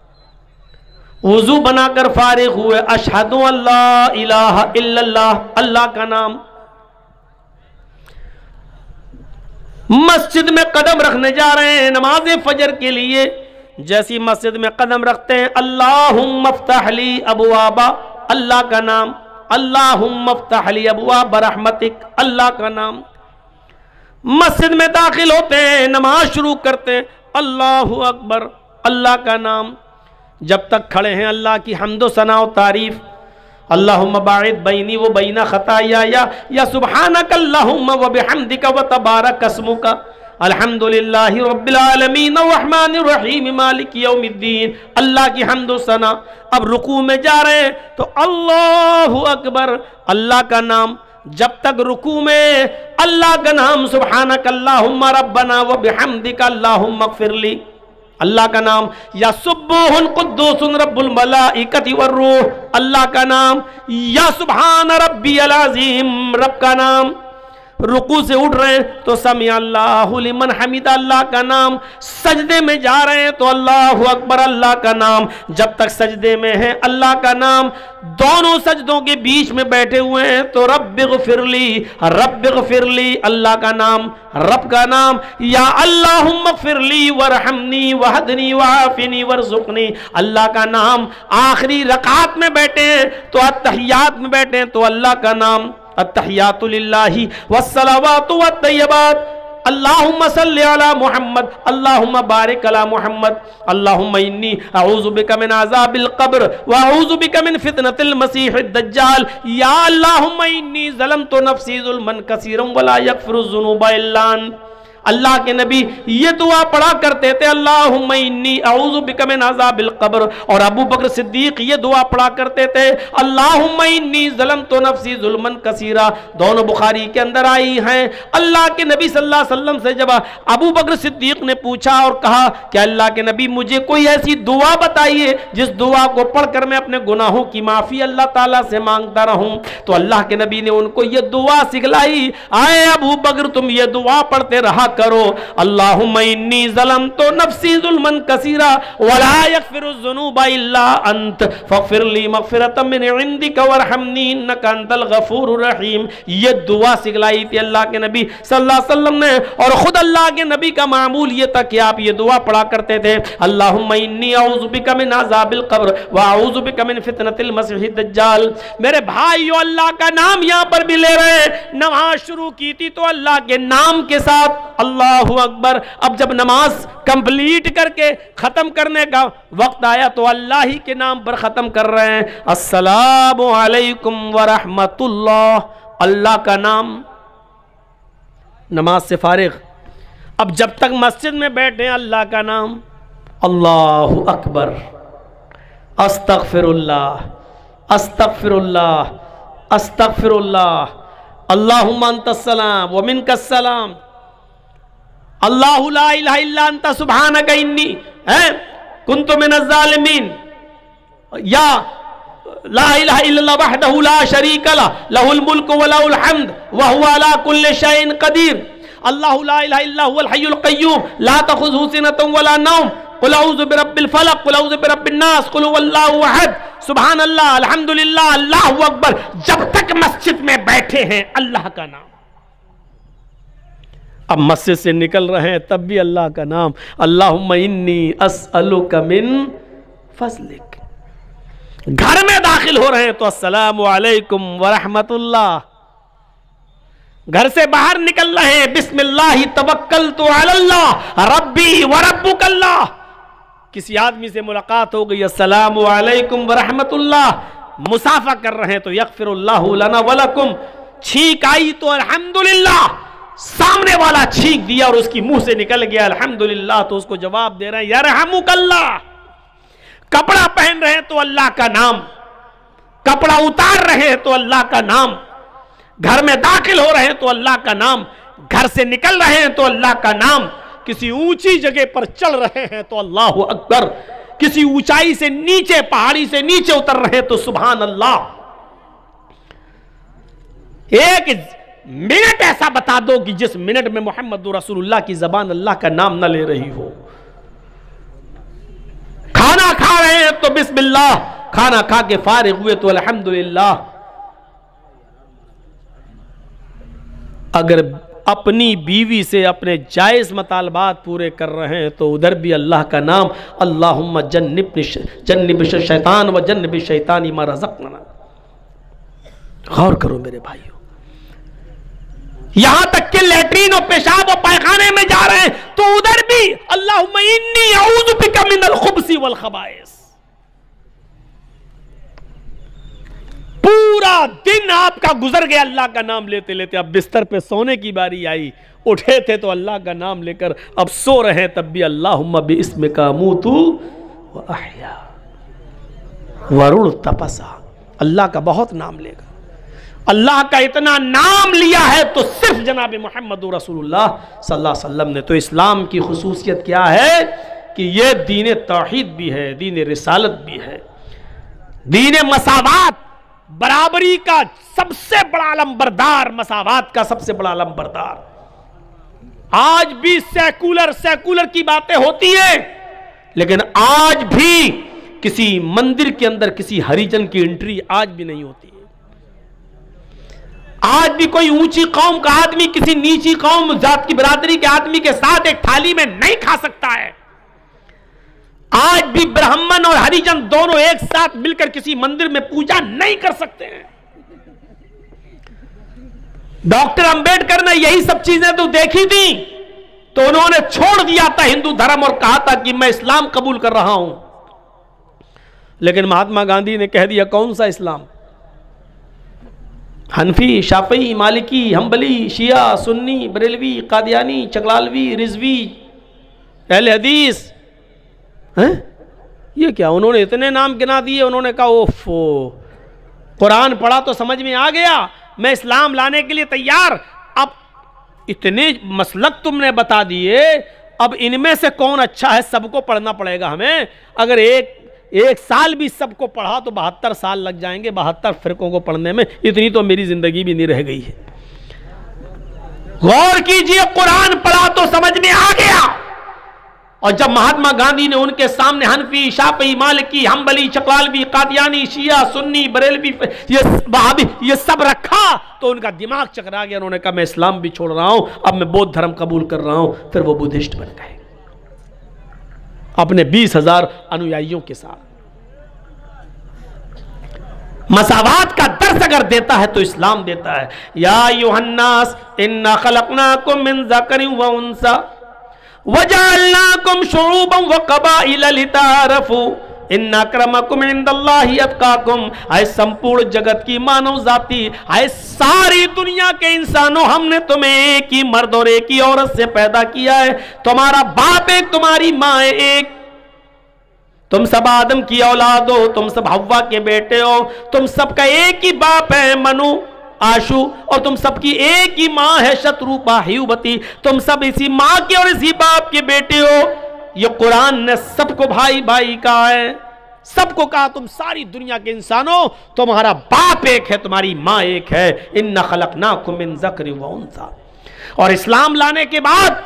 वुजू बनाकर फारिग हुए, अशहदु अल्ला इलाहा इल्लल्लाह, अल्लाह का नाम। मस्जिद में कदम रखने जा रहे हैं नमाज फजर के लिए, जैसी मस्जिद में कदम रखते हैं, अल्लाहुम्मा फ़्तह ली अबवाबा, अल्लाह का नाम। अल्लाहुम्मा फ़्तह ली अबवाब रहमतिक, अल्लाह का नाम। मस्जिद में दाखिल होते हैं, नमाज शुरू करते हैं, अल्लाहु अकबर, अल्लाह का नाम। जब तक खड़े हैं अल्लाह की हम्दो सना व तारीफ, अल्लाहुम्मा बाइद बैनी व बैना खताया या सुब्हानक अल्लाहुम्मा व बिहम्दिका व तबारक अस्मुका, अल्हम्दुलिल्लाहि रब्बिल आलमीन अर्रहमानिर रहीम मालिकी यौमिद्दीन, अल्लाह की हम्दो सना। अब रुकू में जा रहे हैं तो अल्लाहु अकबर, अल्लाह का नाम। जब तक रुकू में अल्लाह का नाम, सुब्हानक अल्लाहुम्मा रब्बना व बिहम्दिका अल्लाहुम्मा इग़फिरली, अल्लाह का नाम। या सुब्बुहुन कुद्दूसुन रब्बुल मलाइकति वर्रूह, अल्लाह का नाम। या सुब्हान रब्बियल अज़ीम, रब का नाम। रुकू से उठ रहे हैं तो समी अल्लाहु लिमन हमिदा, अल्लाह का नाम। सजदे में जा रहे हैं तो अल्लाहु अकबर, अल्लाह का नाम। जब तक सजदे में है अल्लाह का नाम। दोनों सजदों के बीच में बैठे हुए हैं तो रब्बिग़फिरली, रब्बिग़फिरली, अल्लाह का नाम, रब का नाम। या अल्लाहुम्मा ग़फिरली वरहमनी वहदनी वआफ़िनी वरज़ुक़नी, अल्लाह का नाम। आखिरी रकात में बैठे हैं तो अत्तहियात में बैठे हैं तो अल्लाह का नाम, अत्तहियातु लिल्लाहि वस्सलावातु वत्तय्यबात, अल्लाहुम्मा सल्लि अला मुहम्मद, अल्लाहुम्मा बारिक अला मुहम्मद, अल्लाहुम्मा इन्नी अऊज़ु बिका मिन अज़ाबिल क़ब्र व अऊज़ु बिका मिन फितनतिल मसीहिद दज्जाल, या अल्लाहुम्मा इन्नी ज़लमतु नफ़्सी ज़ुल्मन कसीरन व ला यग़फ़िरु ज़ुनूबा इल्ला अंत। अल्लाह के नबी ये दुआ पढ़ा करते थे, अल्लाहुम्मा इन्नी अऊज़ु बिका मिन अज़ाबिल क़ब्र। और अबू बकर सिद्दीक ये दुआ पढ़ा करते थे, अल्लाहुम्मा इन्नी ज़लमतु नफ़्सी ज़ुल्मन कसीरा। दोनों बुखारी के अंदर आई हैं। अल्लाह के नबी सल्लल्लाहु अलैहि वसल्लम से जब अबू बकर सिद्दीक ने पूछा और कहा कि अल्लाह के नबी मुझे कोई ऐसी दुआ बताइए जिस दुआ को पढ़कर मैं अपने गुनाहों की माफ़ी अल्लाह ताला से मांगता रहूं, तो अल्लाह के नबी ने उनको ये दुआ सिखलाई, आए अबू बकर तुम ये दुआ पढ़ते रहा करो, अल्लाहुम्मा इन्नी ज़लमतु नफ़्सी ज़ुल्मन कसीरा वला यग़फ़िरु ज़ुनूबा इल्ला अंत फ़ग़फ़िरली मग़फ़िरतम मिन इंदिका वरहमनी इन्नका अंतल गफ़ूरुर रहीम। ये दुआ सिखलाई थी अल्लाह के नबी सल्लल्लाहु अलैहि वसल्लम ने। और खुद अल्लाह के नबी का मामूल ये था कि आप ये दुआ पढ़ा करते थे, अल्लाहुम्मा इन्नी अऊज़ु बिका मिन अज़ाबिल क़ब्र व अऊज़ु बिका मिन फितनतिल मसीहिद दज्जाल। मेरे भाइयों, अल्लाह का नाम यहाँ पर भी ले रहे हैं। नमाज शुरू की थी तो अल्लाह के नाम के साथ, अल्लाहु अकबर। अब जब नमाज कंप्लीट करके खत्म करने का वक्त आया तो अल्लाह ही के नाम पर खत्म कर रहे हैं, अस्सलामु अलैकुम व रहमतुल्लाह, अल्लाह का नाम। नमाज से फारिग, अब जब तक मस्जिद में बैठे अल्लाह का नाम, अल्लाहु अकबर, अस्तगफिरुल्लाह, अस्तगफिरुल्लाह, अस्तगफिरुल्लाह, अल्लाहुम्मा अंतस्सलाम व मिनकस्सलाम, अल्लाहु ला इलाहा इल्ला अंता सुब्हानका इन्नी कुन्तु मिनज़ ज़ालिमीन, या ला इलाहा इल्लल्लाह वहदहु ला शरीका लहु लहुल मुल्कु व लहुल हम्द व हुवा अला कुल्लि शैइन क़दीर, अल्लाहु ला इलाहा इल्ला हुवल हय्युल क़य्यूम ला तख़ुज़ुहु सिनतुन व ला नौम, क़ुल अऊज़ु बिरब्बिल फ़लक़ क़ुल अऊज़ु बिरब्बिन नास क़ुल हुवल्लाहु अहद, सुब्हानल्लाह, अल्हम्दुलिल्लाह, अल्लाहु अकबर। जब तक मस्जिद में बैठे हैं अल्लाह का नाम। अब मस्जिद से निकल रहे हैं तब भी अल्लाह का नाम, अल्लाहुम्मा इन्नी अस्अलुका मिन फ़ज़लिक घर में दाखिल हो रहे हैं तो अस्सलामु अलैकुम व रहमतुल्लाह, घर से बाहर निकल रहे हैं बिस्मिल्लाहि तवक्कलतु अलल्लाह रब्बी व रब्बुकल्लाह, किसी आदमी से मुलाकात हो गई अस्सलामु अलैकुम व रहमतुल्लाह, मुसाफा कर रहे हैं तो यगफिरुल्लाहु लना व लकुम, छींक आई तो अल्हम्दुलिल्लाह, सामने वाला छींक दिया और उसकी मुंह से निकल गया अल्हम्दुलिल्लाह तो उसको जवाब दे रहे हैं यरहमुकल्लाह। कपड़ा पहन रहे हैं तो अल्लाह का नाम, कपड़ा उतार रहे हैं तो अल्लाह का नाम, घर में दाखिल हो रहे हैं तो अल्लाह का नाम, घर से निकल रहे हैं तो अल्लाह का नाम, किसी ऊंची जगह पर चल रहे हैं तो अल्लाहु अकबर, किसी ऊंचाई से नीचे पहाड़ी से नीचे उतर रहे हैं तो सुभान अल्लाह। एक मिनट ऐसा बता दो कि जिस मिनट में मोहम्मद रसूलुल्लाह की जबान अल्लाह का नाम न ले रही हो। खाना खा रहे हैं तो बिस्मिल्लाह, खाना खा के फारिग हुए तो अल्हम्दुलिल्लाह। अगर अपनी बीवी से अपने जायज मतलबात पूरे कर रहे हैं तो उधर भी अल्लाह का नाम, अल्लाहुम्मा जन्निब शैतान व जन्निब शैतानी मा रज़क़ना। गौर करो मेरे भाइयों, यहां तक कि लेटरीन और पेशाब और पैखाने में जा रहे हैं तो उधर भी अल्लाहुम्मा इन्नी अऊज़ु बिका मिनल खुब्सी वल खबाइस। पूरा दिन आपका गुजर गया अल्लाह का नाम लेते लेते, अब बिस्तर पे सोने की बारी आई, उठे थे तो अल्लाह का नाम लेकर, अब सो रहे हैं तब भी अल्लाहुम्मा बिइस्मिका अमूतु व अहया वरुण तपसा। अल्लाह का बहुत नाम लेगा, अल्लाह का इतना नाम लिया है तो सिर्फ जनाब मोहम्मद रसूलुल्लाह सल्लल्लाहु अलैहि वसल्लम ने। तो इस्लाम की खुसूसियत क्या है कि यह दीन तौहीद भी है, दीन रिसालत भी है, दीन मसावात, बराबरी का सबसे बड़ा अलंबरदार, मसावात का सबसे बड़ा अलंबरदार। आज भी सेकुलर की बातें होती हैं, लेकिन आज भी किसी मंदिर के अंदर किसी हरिजन की एंट्री आज भी नहीं होती है। आज भी कोई ऊंची कौम का आदमी किसी नीची कौम जात की बिरादरी के आदमी के साथ एक थाली में नहीं खा सकता है। आज भी ब्राह्मण और हरिजन दोनों एक साथ मिलकर किसी मंदिर में पूजा नहीं कर सकते हैं। डॉक्टर अंबेडकर ने यही सब चीजें तो देखी थी तो उन्होंने छोड़ दिया था हिंदू धर्म और कहा था कि मैं इस्लाम कबूल कर रहा हूं। लेकिन महात्मा गांधी ने कह दिया कौन सा इस्लाम? हनफी, शाफई, मालिकी, हम्बली, शिया, सुन्नी, बरेलवी, कादियानी, चकलालवी, रिजवी, अहले हदीस हैं? ये क्या? उन्होंने इतने नाम गिना दिए। उन्होंने कहा ओफो, कुरान पढ़ा तो समझ में आ गया, मैं इस्लाम लाने के लिए तैयार। अब इतने मसलक तुमने बता दिए, अब इनमें से कौन अच्छा है? सबको पढ़ना पड़ेगा हमें। अगर एक साल भी सबको पढ़ा तो 72 साल लग जाएंगे 72 फिरकों को पढ़ने में। इतनी तो मेरी जिंदगी भी नहीं रह गई है। गौर कीजिए, कुरान पढ़ा तो समझ में आ गया। और जब महात्मा गांधी ने उनके सामने हनफी, शाफी, मालिकी, हम्बली, चकलालवी, कादियानी, शिया, सुन्नी, बरेलवी, ये सब रखा तो उनका दिमाग चकरा गया। उन्होंने कहा मैं इस्लाम भी छोड़ रहा हूं, अब मैं बौद्ध धर्म कबूल कर रहा हूं। फिर वो बुद्धिस्ट बन गए अपने 20,000 अनुयायियों के साथ। मसावात का दर्स अगर देता है तो इस्लाम देता है। या अय्युहन्नास इन्ना खलकनाकुम मिन ज़करिन व उन्सा वजअलनाकुम शुऊबन व क़बाइला लितारफू इन्ना अक्रमकुम इंदल्लाहि अत्काकुम। आए संपूर्ण जगत की मानव जाति, आए सारी दुनिया के इंसानों, हमने तुम्हें एक ही मर्द और एक ही औरत से पैदा किया है। तुम्हारा बाप एक, तुम्हारी माँ एक, तुम सब आदम की औलाद हो, तुम सब हव्वा के बेटे हो, तुम सबका एक ही बाप है मनु आशु, और तुम सबकी एक ही माँ है शत्रुपा हियुबती। तुम सब इसी माँ के और इसी बाप के बेटे हो। ये कुरान ने सबको भाई भाई कहा है, सबको कहा तुम सारी दुनिया के इंसानों, तुम्हारा बाप एक है, तुम्हारी माँ एक है। इन्ना खलकनाकुम मिन ज़करिन व उन्सा। और इस्लाम लाने के बाद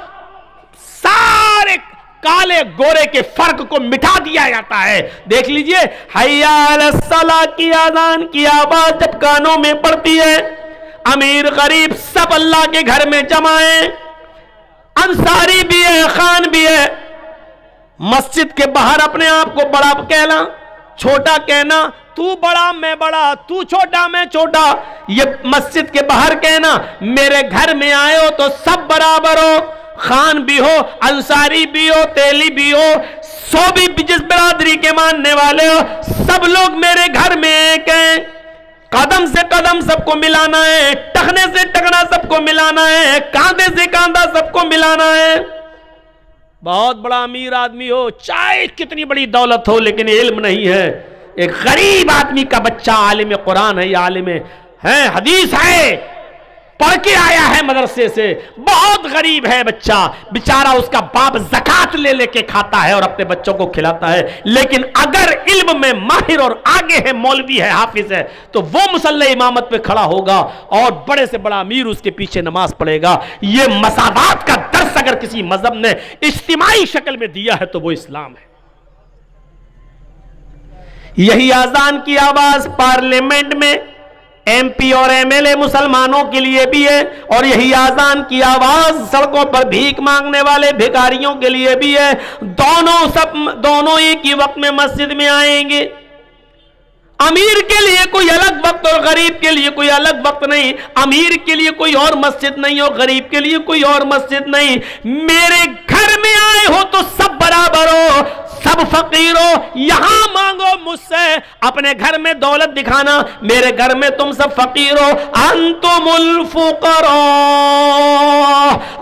सारे काले गोरे के फर्क को मिटा दिया जाता है। देख लीजिए, हय्या अलस सलाह की आज़ान की आवाज जब कानों में पड़ती है, अमीर गरीब सब अल्लाह के घर में जमा है। अंसारी भी है, खान भी है। मस्जिद के बाहर अपने आप को बड़ा कहना, छोटा कहना, तू बड़ा मैं बड़ा, तू छोटा मैं छोटा। ये मस्जिद के बाहर कहना, मेरे घर में आए हो तो सब बराबर हो, खान भी हो, अंसारी भी हो, तेली भी हो, सो भी जिस बिरादरी के मानने वाले हो, सब लोग मेरे घर में एक हैं। कदम से कदम सबको मिलाना है, टखने से टखना सबको मिलाना है, कांधे से कांधा सबको मिलाना है। बहुत बड़ा अमीर आदमी हो, चाहे कितनी बड़ी दौलत हो, लेकिन इल्म नहीं है। एक गरीब आदमी का बच्चा आलिम कुरान है या आलिम है हदीस है, पढ़ के आया है मदरसे से, बहुत गरीब है बच्चा, बेचारा उसका बाप ज़कात ले लेके खाता है और अपने बच्चों को खिलाता है। लेकिन अगर इल्म में माहिर और आगे है, मौलवी है, हाफिज है, तो वो मुसल्ले इमामत पे खड़ा होगा और बड़े से बड़ा अमीर उसके पीछे नमाज पढ़ेगा। ये मसावात का दर्स अगर किसी मजहब ने इज्तिमाई शक्ल में दिया है तो वो इस्लाम है। यही आजान की आवाज पार्लियामेंट में एमपी और एमएलए मुसलमानों के लिए भी है, और यही आजान की आवाज सड़कों पर भीख मांगने वाले भिखारियों के लिए भी है। दोनों एक ही वक्त में मस्जिद में आएंगे। अमीर के लिए कोई अलग वक्त और गरीब के लिए कोई अलग वक्त नहीं, अमीर के लिए कोई और मस्जिद नहीं और गरीब के लिए कोई और मस्जिद नहीं। मेरे घर में आए हो तो सब बराबर हो, सब फकीर हो, यहां मांगो मुझसे, अपने घर में दौलत दिखाना, मेरे घर में तुम सब फकीर हो। अंतुमुल फुकरा,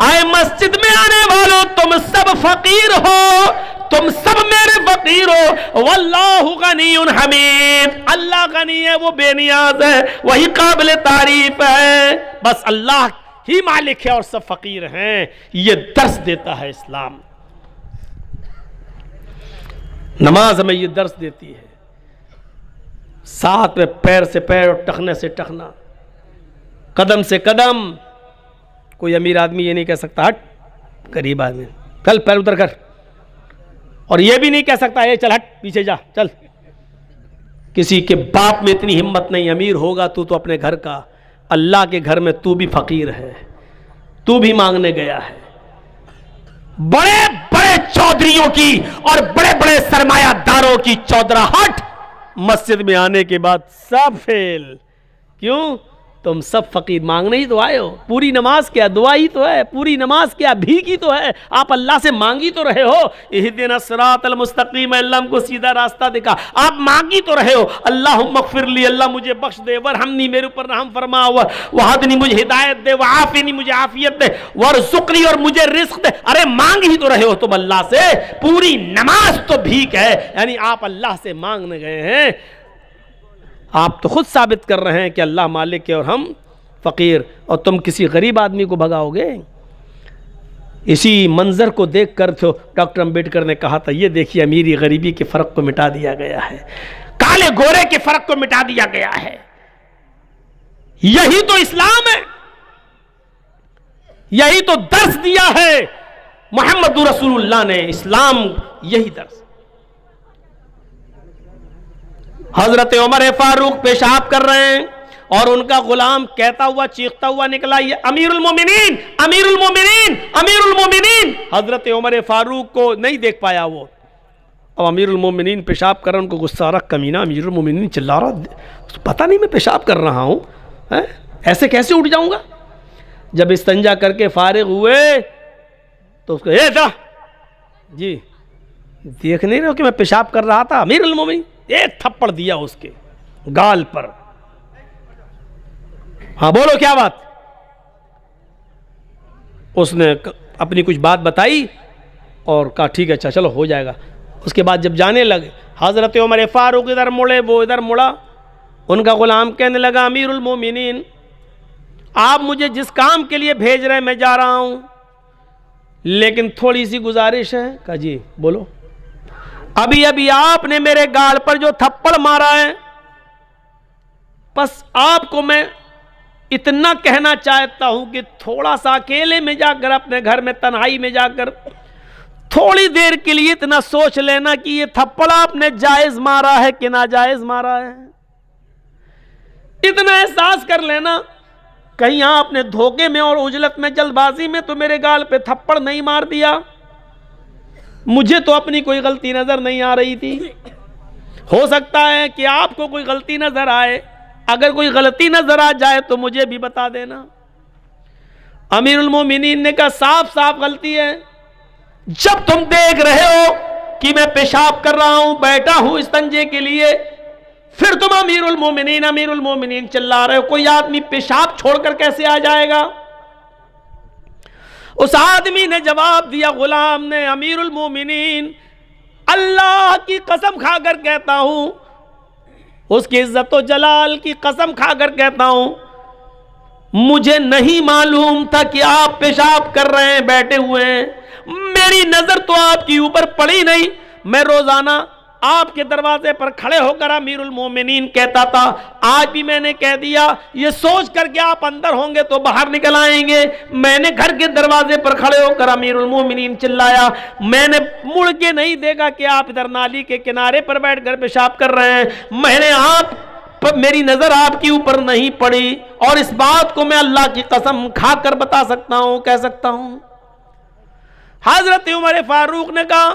आए मस्जिद में आने वालों तुम सब फकीर हो, तुम सब मेरे फकीर हो। वल्लाहु गनीयुन हमीद, अल्लाह गनी है, वो बेनियाज है, वही काबिल तारीफ है, बस अल्लाह ही मालिक है और सब फकीर हैं। ये दर्स देता है इस्लाम। नमाज हमें ये दर्स देती है, साथ में पैर से पैर और टखने से टखना, कदम से कदम। कोई अमीर आदमी ये नहीं कह सकता हट, गरीब आदमी चल पैर उधर कर, और ये भी नहीं कह सकता ये चल हट पीछे जा चल। किसी के बाप में इतनी हिम्मत नहीं। अमीर होगा तू तो अपने घर का, अल्लाह के घर में तू भी फकीर है, तू भी मांगने गया है। बड़े बड़े चौधरियों की और बड़े बड़े सरमायादारों की चौधराहट मस्जिद में आने के बाद सब फेल। क्यों? तुम सब फकीर मांगने ही तो आए हो। पूरी नमाज क्या दुआ ही तो है, पूरी नमाज क्या भीख ही तो है। आप अल्लाह से मांगी तो रहे हो, इहदिना सिरातल मुस्तकीम, अल्लाह हमको सीधा रास्ता दिखा। आप मांगी तो रहे हो, अल्लाहुम्मा मग़फ़िरली, अल्लाह मुझे बख्श दे, वरहमनी, मेरे ऊपर रहम फरमा, वहदनी, मुझे हिदायत दे, वआफ़िनी, मुझे आफियत दे, वरज़ुक़नी, और मुझे रिज़्क़ दे। अरे मांग ही तो रहे हो तुम अल्लाह से, पूरी नमाज तो भीख है, यानी आप अल्लाह से मांगने गए हैं। आप तो खुद साबित कर रहे हैं कि अल्लाह मालिक है और हम फ़कीर, और तुम किसी गरीब आदमी को भगाओगे। इसी मंजर को देख कर तो डॉक्टर अंबेडकर ने कहा था, ये देखिए अमीरी गरीबी के फ़र्क को मिटा दिया गया है, काले गोरे के फ़र्क को मिटा दिया गया है। यही तो इस्लाम है, यही तो दर्स दिया है मोहम्मद रसूलुल्लाह ने। इस्लाम यही दर्स। हजरत उमर फारूक पेशाब कर रहे हैं और उनका गुलाम कहता हुआ चीखता हुआ निकला, ये अमीरुल मोमिनीन, अमीरुल मोमिनीन, अमीरुल मोमिनीन। हजरत उमर फारूक को नहीं देख पाया वो। अब अमीरुल मोमिनीन पेशाब कर रहे, उनको गुस्सा आ रहा, कमीना अमीरुल मोमिनीन चिल्ला रहा, पता नहीं मैं पेशाब कर रहा हूँ, ऐसे कैसे उठ जाऊंगा। जब इस्तंजा करके फारिग हुए तो उसको जी देख नहीं रहे हो कि मैं पेशाब कर रहा था? अमीरुल मोमिनीन एक थप्पड़ दिया उसके गाल पर। हाँ बोलो क्या बात। उसने अपनी कुछ बात बताई और कहा ठीक है अच्छा चलो हो जाएगा। उसके बाद जब जाने लगे, हजरत उमर फारूक इधर मुड़े, वो इधर मुड़ा। उनका गुलाम कहने लगा, अमीरुल मोमिनीन, आप मुझे जिस काम के लिए भेज रहे हैं मैं जा रहा हूं, लेकिन थोड़ी सी गुजारिश है। कहा जी बोलो। अभी अभी आपने मेरे गाल पर जो थप्पड़ मारा है, बस आपको मैं इतना कहना चाहता हूं कि थोड़ा सा अकेले में जाकर, अपने घर में तन्हाई में जाकर थोड़ी देर के लिए इतना सोच लेना कि ये थप्पड़ आपने जायज मारा है कि नाजायज मारा है। इतना एहसास कर लेना, कहीं आपने धोखे में और उजलत में, जल्दबाजी में तो मेरे गाल पे थप्पड़ नहीं मार दिया। मुझे तो अपनी कोई गलती नजर नहीं आ रही थी, हो सकता है कि आपको कोई गलती नजर आए, अगर कोई गलती नजर आ जाए तो मुझे भी बता देना। अमीरुल मोमिनीन ने कहा साफ साफ गलती है। जब तुम देख रहे हो कि मैं पेशाब कर रहा हूं, बैठा हूं इस्तंजे के लिए, फिर तुम अमीरुल मोमिनीन चिल्ला रहे हो। कोई आदमी पेशाब छोड़कर कैसे आ जाएगा? उस आदमी ने जवाब दिया, गुलाम ने, अमीरुल मोमिनीन, अल्लाह की कसम खाकर कहता हूं, उसकी इज्जत व जलाल की कसम खाकर कहता हूं, मुझे नहीं मालूम था कि आप पेशाब कर रहे हैं, बैठे हुए हैं। मेरी नजर तो आपके ऊपर पड़ी नहीं। मैं रोजाना आपके दरवाजे पर खड़े होकर अमीरुल मोमिनीन कहता था, आज भी मैंने कह दिया, ये सोच कर के आप अंदर होंगे तो बाहर निकल आएंगे। मैंने घर के दरवाजे पर खड़े होकर अमीरुल मोमिनीन चिल्लाया, मैंने मुड़ के नहीं देखा कि आप इधर नाली के किनारे पर बैठकर पेशाब कर रहे हैं। मेरी नजर आपके ऊपर नहीं पड़ी, और इस बात को मैं अल्लाह की कसम खाकर बता सकता हूं, कह सकता हूं। हजरत उमर फारूक ने कहा,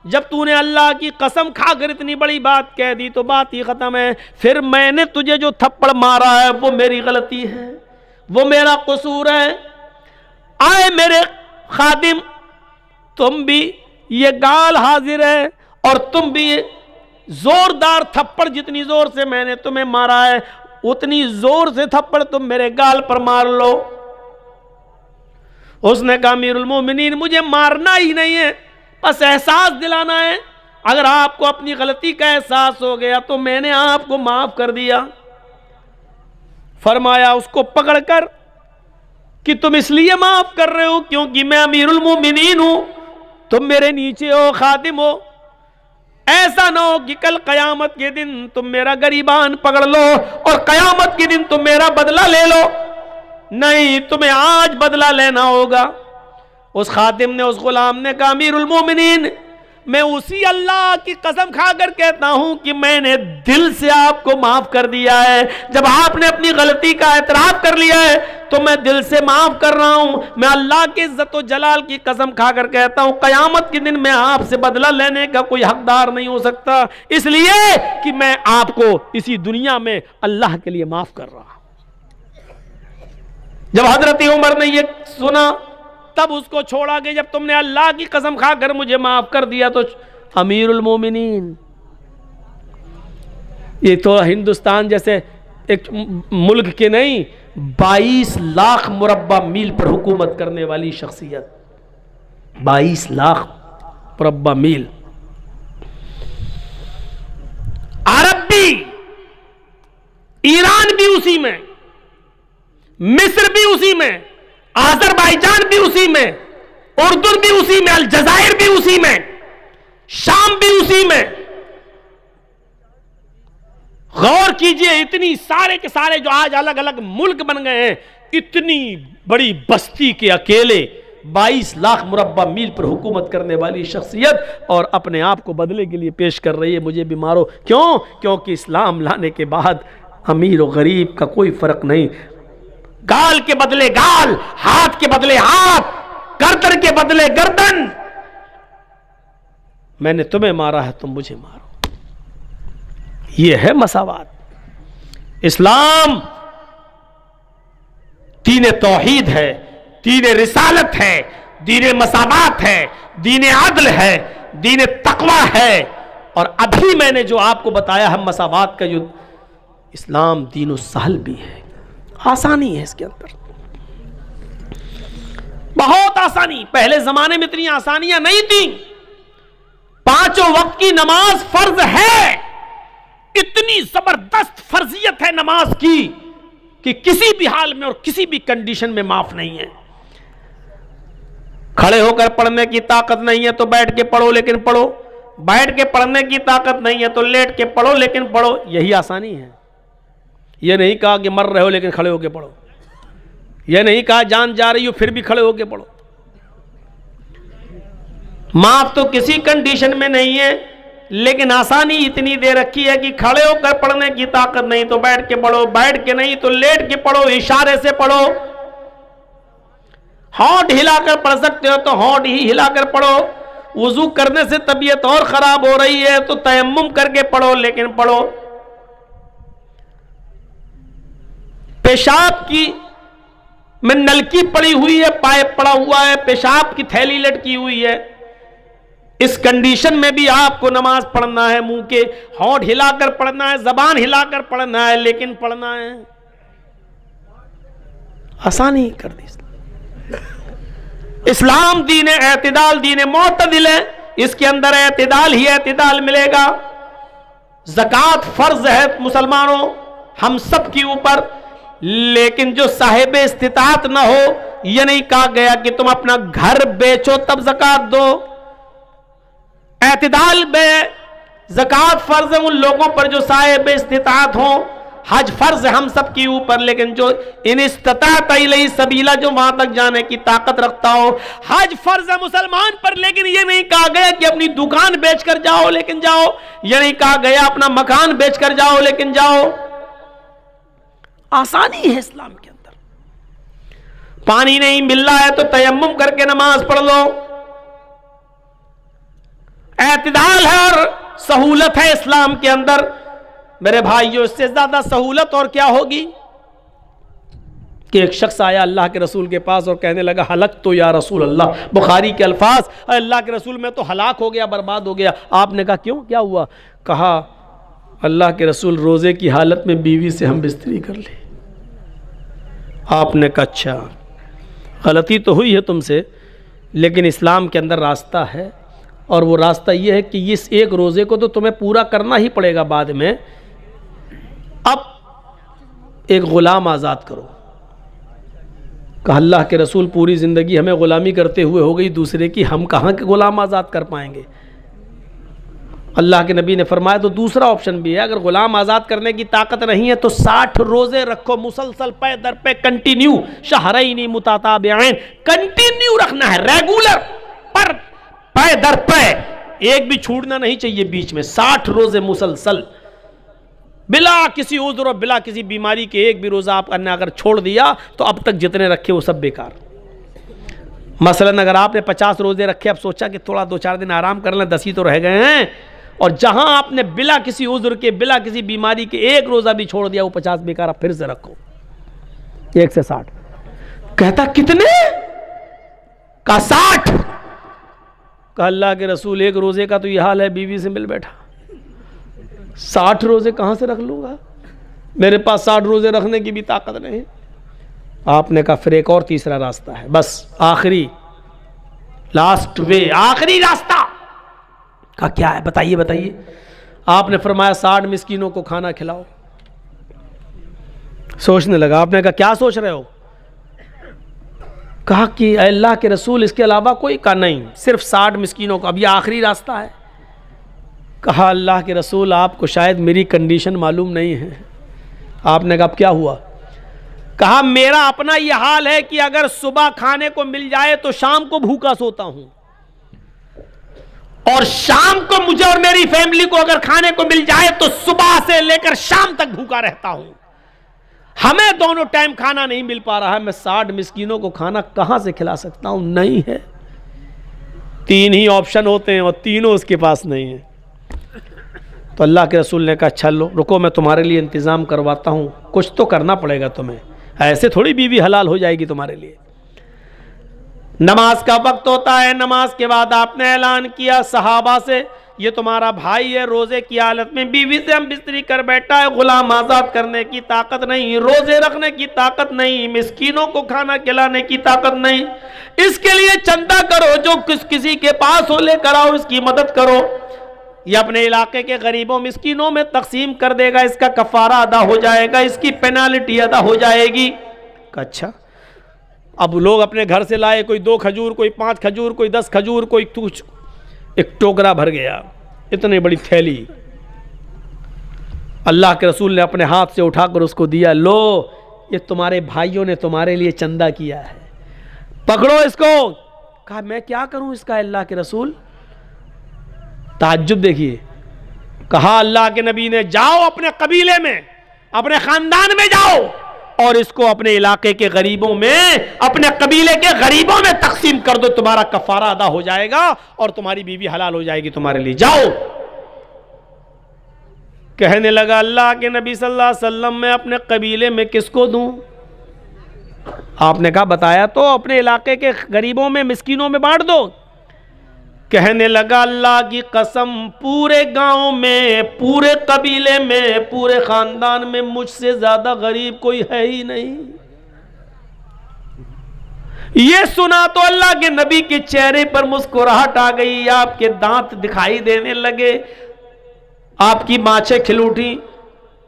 जब तूने अल्लाह की कसम खाकर इतनी बड़ी बात कह दी तो बात ही खत्म है। फिर मैंने तुझे जो थप्पड़ मारा है वो मेरी गलती है, वो मेरा कसूर है। आए मेरे खादिम, तुम भी, ये गाल हाजिर है, और तुम भी जोरदार थप्पड़, जितनी जोर से मैंने तुम्हें मारा है उतनी जोर से थप्पड़ तुम मेरे गाल पर मार लो। उसने कहा, अमीरुल मोमिनीन, मुझे मारना ही नहीं है, बस एहसास दिलाना है। अगर आपको अपनी गलती का एहसास हो गया तो मैंने आपको माफ कर दिया। फरमाया उसको पकड़कर कि तुम इसलिए माफ कर रहे हो क्योंकि मैं अमीरुल मोमिनीन हूं, तुम मेरे नीचे हो, खादिम हो। ऐसा ना हो कि कल कयामत के दिन तुम मेरा गरीबान पकड़ लो और कयामत के दिन तुम मेरा बदला ले लो। नहीं, तुम्हें आज बदला लेना होगा। उस खादिम ने, उस गुलाम ने कहा, अमीरुल मोमिनीन, मैं उसी अल्लाह की कसम खाकर कहता हूं कि मैंने दिल से आपको माफ कर दिया है। जब आपने अपनी गलती का एतराफ कर लिया है तो मैं दिल से माफ कर रहा हूं। मैं अल्लाह की इज्जत व जलाल की कसम खाकर कहता हूं, कयामत के दिन मैं आपसे बदला लेने का कोई हकदार नहीं हो सकता, इसलिए कि मैं आपको इसी दुनिया में अल्लाह के लिए माफ कर रहा हूं। जब हजरत उमर ने यह सुना तब उसको छोड़ा गया। जब तुमने अल्लाह की कसम खाकर मुझे माफ कर दिया तो अमीरुल मोमिनीन, ये तो हिंदुस्तान जैसे एक मुल्क के नहीं, 22 लाख मुरब्बा मील पर हुकूमत करने वाली शख्सियत, 22 लाख मुरब्बा मील। अरब भी, ईरान भी उसी में, मिस्र भी उसी में, आजरबाईजान भी उसी में, उर्दू भी उसी में, अलजायर भी उसी में, शाम भी उसी में। गौर कीजिए, इतनी सारे के सारे जो आज अलग अलग मुल्क बन गए हैं, इतनी बड़ी बस्ती के अकेले 22 लाख मुरब्बा मील पर हुकूमत करने वाली शख्सियत, और अपने आप को बदले के लिए पेश कर रही है, मुझे भी मारो। क्यों? क्योंकि इस्लाम लाने के बाद अमीर और गरीब का कोई फर्क नहीं। गाल के बदले गाल, हाथ के बदले हाथ, गर्दन के बदले गर्दन। मैंने तुम्हें मारा है, तुम मुझे मारो। यह है मसावात। इस्लाम दीन तौहीद है, दीन रिसालत है, दीन मसावात है, दीन अदल है, दीन तकवा है। और अभी मैंने जो आपको बताया है मसावात का युद्ध, इस्लाम दीन सहल भी है, आसानी है इसके अंदर, बहुत आसानी। पहले जमाने में इतनी आसानियां नहीं थी। 5 वक्त की नमाज फर्ज है, इतनी जबरदस्त फर्जियत है नमाज की कि किसी भी हाल में और किसी भी कंडीशन में माफ नहीं है। खड़े होकर पढ़ने की ताकत नहीं है तो बैठ के पढ़ो लेकिन पढ़ो, बैठ के पढ़ने की ताकत नहीं है तो लेट के पढ़ो लेकिन पढ़ो, यही आसानी है। यह नहीं कहा कि मर रहे हो लेकिन खड़े होकर पढ़ो, यह नहीं कहा जान जा रही हो फिर भी खड़े होकर पढ़ो। माफ तो किसी कंडीशन में नहीं है, लेकिन आसानी इतनी दे रखी है कि खड़े होकर पढ़ने की ताकत नहीं तो बैठ के पढ़ो, बैठ के नहीं तो लेट के पढ़ो, इशारे से पढ़ो। होंठ हिलाकर पढ़ सकते हो तो होंठ ही हिलाकर पढ़ो, वुजू करने से तबीयत और खराब हो रही है तो तयम्मुम करके पढ़ो, लेकिन पढ़ो। पेशाब की में नलकी पड़ी हुई है, पाइप पड़ा हुआ है, पेशाब की थैली लटकी हुई है, इस कंडीशन में भी आपको नमाज पढ़ना है। मुंह के होंठ हिलाकर पढ़ना है, जबान हिलाकर पढ़ना है, लेकिन पढ़ना है। आसानी कर दी इस्लाम। दीन एतदाल, दीन मोतदिल है, इसके अंदर एतदाल ही एतदाल मिलेगा। ज़कात फर्ज है मुसलमानों हम सब के ऊपर, लेकिन जो साहिब इस्तिताअत ना हो, यह नहीं कहा गया कि तुम अपना घर बेचो तब ज़कात दो। एतदाल में ज़कात फर्ज है उन लोगों पर जो साहिब इस्तिताअत हो। हज फर्ज है हम सब के ऊपर, लेकिन जो इन इस्तिताअत इलैहि सबीला, जो वहां तक जाने की ताकत रखता हो। हज फर्ज है मुसलमान पर, लेकिन यह नहीं कहा गया कि अपनी दुकान बेचकर जाओ लेकिन जाओ। यह नहीं कहा गया अपना मकान बेचकर जाओ लेकिन जाओ। आसानी है इस्लाम के अंदर। पानी नहीं मिल रहा है तो तयम्मुम करके नमाज पढ़ लो। एतदाल है और सहूलत है इस्लाम के अंदर। मेरे भाइयों, इससे ज्यादा सहूलत और क्या होगी कि एक शख्स आया अल्लाह के रसूल के पास और कहने लगा हलक तो या रसूल अल्लाह। बुखारी के अल्फाज, अल्लाह के रसूल में तो हलाक हो गया, बर्बाद हो गया। आपने कहा क्यों, क्या हुआ? कहा अल्लाह के रसूल रोजे की हालत में बीवी से हम बिस्तरी कर ले। आपने कहा अच्छा, गलती तो हुई है तुमसे, लेकिन इस्लाम के अंदर रास्ता है, और वो रास्ता ये है कि इस एक रोज़े को तो तुम्हें पूरा करना ही पड़ेगा बाद में। अब एक ग़ुलाम आज़ाद करो। कहा अल्लाह के रसूल पूरी ज़िंदगी हमें ग़ुलामी करते हुए हो गई दूसरे की, हम कहाँ के ग़ुलाम आज़ाद कर पाएंगे। अल्लाह के नबी ने फरमाया तो दूसरा ऑप्शन भी है, अगर ग़ुलाम आज़ाद करने की ताकत नहीं है तो 60 रोज़े रखो मुसलसल, पे दर पे कंटिन्यू, शहरैनी मुतताबिऐन, कंटिन्यू रखना है, रेगुलर, पर पे दर पे, एक भी छूटना नहीं चाहिए बीच में। 60 रोज़े मुसलसल बिला किसी उज़्र और बिला किसी बीमारी के, एक भी रोज़ा आपने अगर छोड़ दिया तो अब तक जितने रखे वो सब बेकार। मसलन अगर आपने 50 रोज़े रखे, अब सोचा कि थोड़ा 2-4 दिन आराम कर लें, 10 ही तो रह गए हैं, और जहां आपने बिला किसी उज़्र के, बिला किसी बीमारी के एक रोज़ा भी छोड़ दिया, वो 50 बेकार। आप फिर से रखो 1 से 60। कहता कितने? का 60। कहा अल्लाह के रसूल एक रोज़े का तो ये हाल है, बीवी से मिल बैठा, 60 रोज़े कहाँ से रख लूँगा, मेरे पास 60 रोज़े रखने की भी ताकत नहीं। आपने कहा फिर एक और तीसरा रास्ता है, बस आखिरी, लास्ट वे, आखिरी रास्ता। कहा क्या है, बताइए बताइए। आपने फरमाया 60 मिस्कीनों को खाना खिलाओ। सोचने लगा। आपने कहा क्या सोच रहे हो? कहा कि अल्लाह के रसूल इसके अलावा कोई? का नहीं, सिर्फ 60 मिस्कीनों को, अब ये आखिरी रास्ता है। कहा अल्लाह के रसूल आपको शायद मेरी कंडीशन मालूम नहीं है। आपने कहा अब क्या हुआ? कहा मेरा अपना यह हाल है कि अगर सुबह खाने को मिल जाए तो शाम को भूखा सोता हूं, और शाम को मुझे और मेरी फैमिली को अगर खाने को मिल जाए तो सुबह से लेकर शाम तक भूखा रहता हूं। हमें दोनों टाइम खाना नहीं मिल पा रहा है, मैं 60 मिस्कीनों को खाना कहां से खिला सकता हूं? नहीं है। 3 ही ऑप्शन होते हैं और तीनों उसके पास नहीं है। तो अल्लाह के रसूल ने कहा चलो रुको, मैं तुम्हारे लिए इंतज़ाम करवाता हूं, कुछ तो करना पड़ेगा तुम्हें, ऐसे थोड़ी बीवी हलाल हो जाएगी तुम्हारे लिए। नमाज का वक्त होता है, नमाज के बाद आपने ऐलान किया सहाबा से, ये तुम्हारा भाई है, रोजे की हालत में बीवी से हम बिस्तरी कर बैठा है, गुलाम आजाद करने की ताकत नहीं, रोजे रखने की ताकत नहीं, मिस्कीनों को खाना खिलाने की ताकत नहीं, इसके लिए चंदा करो, जो किसी के पास हो लेकर आओ, इसकी मदद करो, ये अपने इलाके के गरीबों मिस्कीनों में तकसीम कर देगा, इसका कफारा अदा हो जाएगा, इसकी पेनाल्टी अदा हो जाएगी। अच्छा, अब लोग अपने घर से लाए, कोई 2 खजूर, कोई 5 खजूर, कोई 10 खजूर, कोई कुछ, एक टोकरा भर गया, इतनी बड़ी थैली। अल्लाह के रसूल ने अपने हाथ से उठाकर उसको दिया, लो ये तुम्हारे भाइयों ने तुम्हारे लिए चंदा किया है, पकड़ो इसको। कहा मैं क्या करूं इसका अल्लाह के रसूल? ताज्जुब देखिए। कहा अल्लाह के नबी ने जाओ अपने कबीले में, अपने खानदान में जाओ और इसको अपने इलाके के गरीबों में, अपने कबीले के गरीबों में तकसीम कर दो, तुम्हारा कफारा अदा हो जाएगा और तुम्हारी बीवी हलाल हो जाएगी तुम्हारे लिए, जाओ। कहने लगा अल्लाह के नबी सल्लल्लाहु अलैहि वसल्लम मैं अपने कबीले में किसको दूं? आपने कहा बताया तो, अपने इलाके के गरीबों में, मिस्कीनों में बांट दो। कहने लगा अल्लाह की कसम पूरे गांव में, पूरे कबीले में, पूरे खानदान में मुझसे ज्यादा गरीब कोई है ही नहीं। ये सुना तो अल्लाह के नबी के चेहरे पर मुस्कुराहट आ गई, आपके दांत दिखाई देने लगे, आपकी बाँछें खिल उठी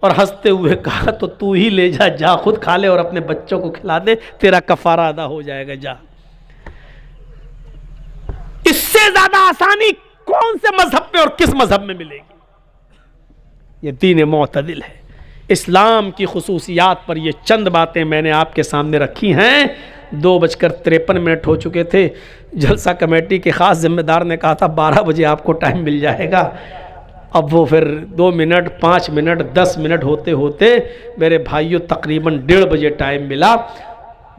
और हंसते हुए कहा तो तू ही ले जा, जा खुद खा ले और अपने बच्चों को खिला दे, तेरा कफारा अदा हो जाएगा, जा। इससे ज्यादा आसानी कौन से मजहब पे और किस मजहब में मिलेगी? ये दीन मुअतदिल है। इस्लाम की खुसूसियात पर ये चंद बातें मैंने आपके सामने रखी हैं। 2:53 हो चुके थे। जलसा कमेटी के खास जिम्मेदार ने कहा था 12 बजे आपको टाइम मिल जाएगा। अब वो फिर 2 मिनट, 5 मिनट, 10 मिनट होते होते मेरे भाइयों तकरीबन 1:30 बजे टाइम मिला।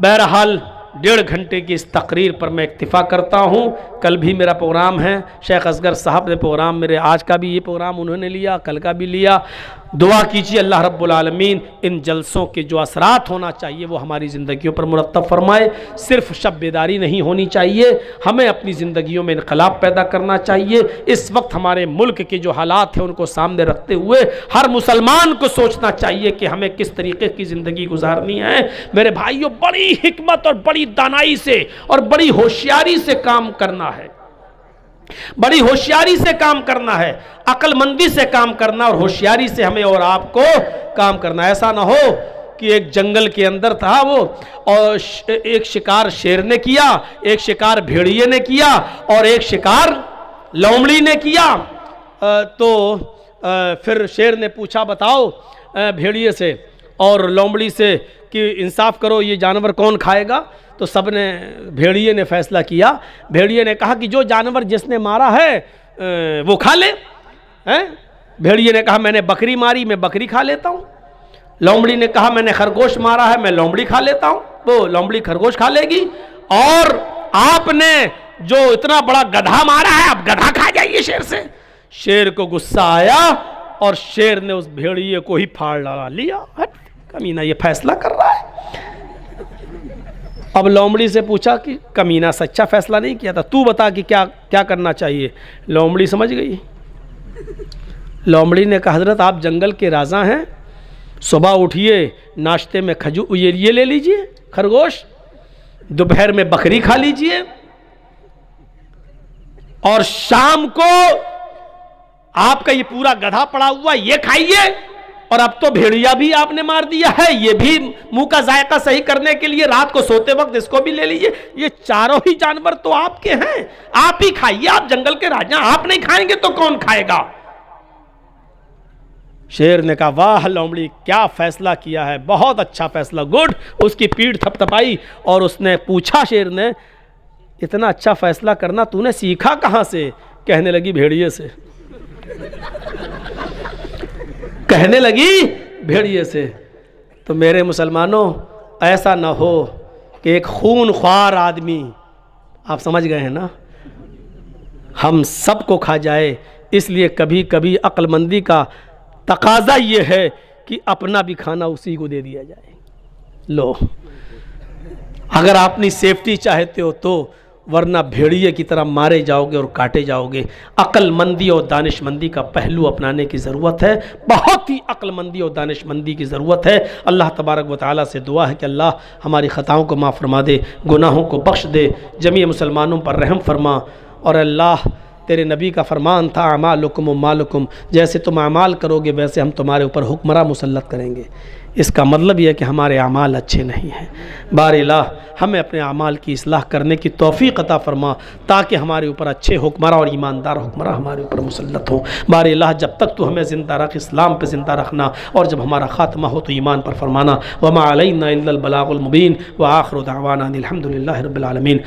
बहरहाल 1.5 घंटे की इस तकरीर पर मैं इक्तिफ़ा करता हूँ। कल भी मेरा प्रोग्राम है, शेख असगर साहब ने प्रोग्राम मेरे, आज का भी ये प्रोग्राम उन्होंने लिया, कल का भी लिया। दुआ कीजिए अल्लाह रब्बुल आलमीन इन जलसों के जो असरात होना चाहिए वो हमारी ज़िंदगियों पर मुरत्तब फरमाए। सिर्फ शब बेदारी नहीं होनी चाहिए, हमें अपनी ज़िंदगियों में इनकलाब पैदा करना चाहिए। इस वक्त हमारे मुल्क के जो हालात हैं उनको सामने रखते हुए हर मुसलमान को सोचना चाहिए कि हमें किस तरीके की ज़िंदगी गुजारनी है। मेरे भाइयों बड़ी हिकमत और बड़ी दानाई से और बड़ी होशियारी से काम करना है, बड़ी होशियारी से काम करना है, अक्लमंदी से काम करना और होशियारी से हमें और आपको काम करना। ऐसा ना हो कि एक जंगल के अंदर था वो और एक शिकार शेर ने किया, एक शिकार भेड़िए ने किया और एक शिकार लोमड़ी ने किया। तो फिर शेर ने पूछा बताओ भेड़िए से और लोमड़ी से कि इंसाफ करो ये जानवर कौन खाएगा? तो सब ने, भेड़िए ने फैसला किया। भेड़िए ने कहा कि जो जानवर जिसने मारा है वो खा ले। भेड़िए ने कहा मैंने बकरी मारी, मैं बकरी खा लेता हूँ। लोमड़ी ने कहा मैंने खरगोश मारा है, मैं लोमड़ी खा लेता हूँ, वो लोमड़ी खरगोश खा लेगी। और आपने जो इतना बड़ा गधा मारा है अब गधा खा जाइए शेर से। शेर को गुस्सा आया और शेर ने उस भेड़िए को ही फाड़ डाला, लिया, कमीना ये फैसला कर रहा है। अब लोमड़ी से पूछा कि कमीना सच्चा फैसला नहीं किया था, तू बता कि क्या क्या करना चाहिए। लोमड़ी समझ गई। लोमड़ी ने कहा हजरत आप जंगल के राजा हैं, सुबह उठिए नाश्ते में खजूर ये ले लीजिए खरगोश, दोपहर में बकरी खा लीजिए और शाम को आपका ये पूरा गधा पड़ा हुआ ये खाइए। और अब तो भेड़िया भी आपने मार दिया है, ये भी मुंह का जायका सही करने के लिए रात को सोते वक्त इसको भी ले लीजिए। ये चारों ही जानवर तो आपके हैं, आप ही खाइए, आप जंगल के राजा, आप नहीं खाएंगे तो कौन खाएगा? शेर ने कहा वाह लोमड़ी क्या फैसला किया है, बहुत अच्छा फैसला, गुड। उसकी पीठ थपथपाई और उसने पूछा शेर ने इतना अच्छा फैसला करना तूने सीखा कहां से? कहने लगी भेड़िए से। कहने लगी भेड़िए से। तो मेरे मुसलमानों ऐसा ना हो कि एक खूनख्वार आदमी, आप समझ गए हैं ना, हम सबको खा जाए। इसलिए कभी कभी अक्लमंदी का तकाजा ये है कि अपना भी खाना उसी को दे दिया जाए। लो अगर आप अपनी सेफ्टी चाहते हो तो, वरना भेड़िए की तरह मारे जाओगे और काटे जाओगे। अक्लमंदी और दानिशमंदी का पहलू अपनाने की ज़रूरत है, बहुत ही अक्लमंदी और दानिशमंदी की ज़रूरत है। अल्लाह तबारक व तआला से दुआ है कि अल्लाह हमारी ख़ताओं को माफ़ फरमा दे, गुनाहों को बख्श दे, जमी मुसलमानों पर रहम फरमा। और अल्लाह तेरे नबी का फरमान था अमालुकुम मालुकुम, जैसे तुम अमाल करोगे वैसे हम तुम्हारे ऊपर हुक्मरां मुसल्लत करेंगे। इसका मतलब यह है कि हमारे अमाल अच्छे नहीं हैं। बारिल्लाह हमें अपने अमाल की इस्लाह करने की तौफीक अता फरमा ताकि हमारे ऊपर अच्छे हुक्मरां और ईमानदार हुक्मरां हमारे ऊपर मुसल्लत हों। बारिल्लाह जब तक तो हमें ज़िंदा रख, इस्लाम पे ज़िंदा रखना, और जब हमारा ख़ात्मा हो तो ईमान पर फरमाना। वमा अलैना इल्लल बलागुल मुबीन व आखिरु दावाना अनिल हम्दुलिल्लाहि रब्बिल आलमीन।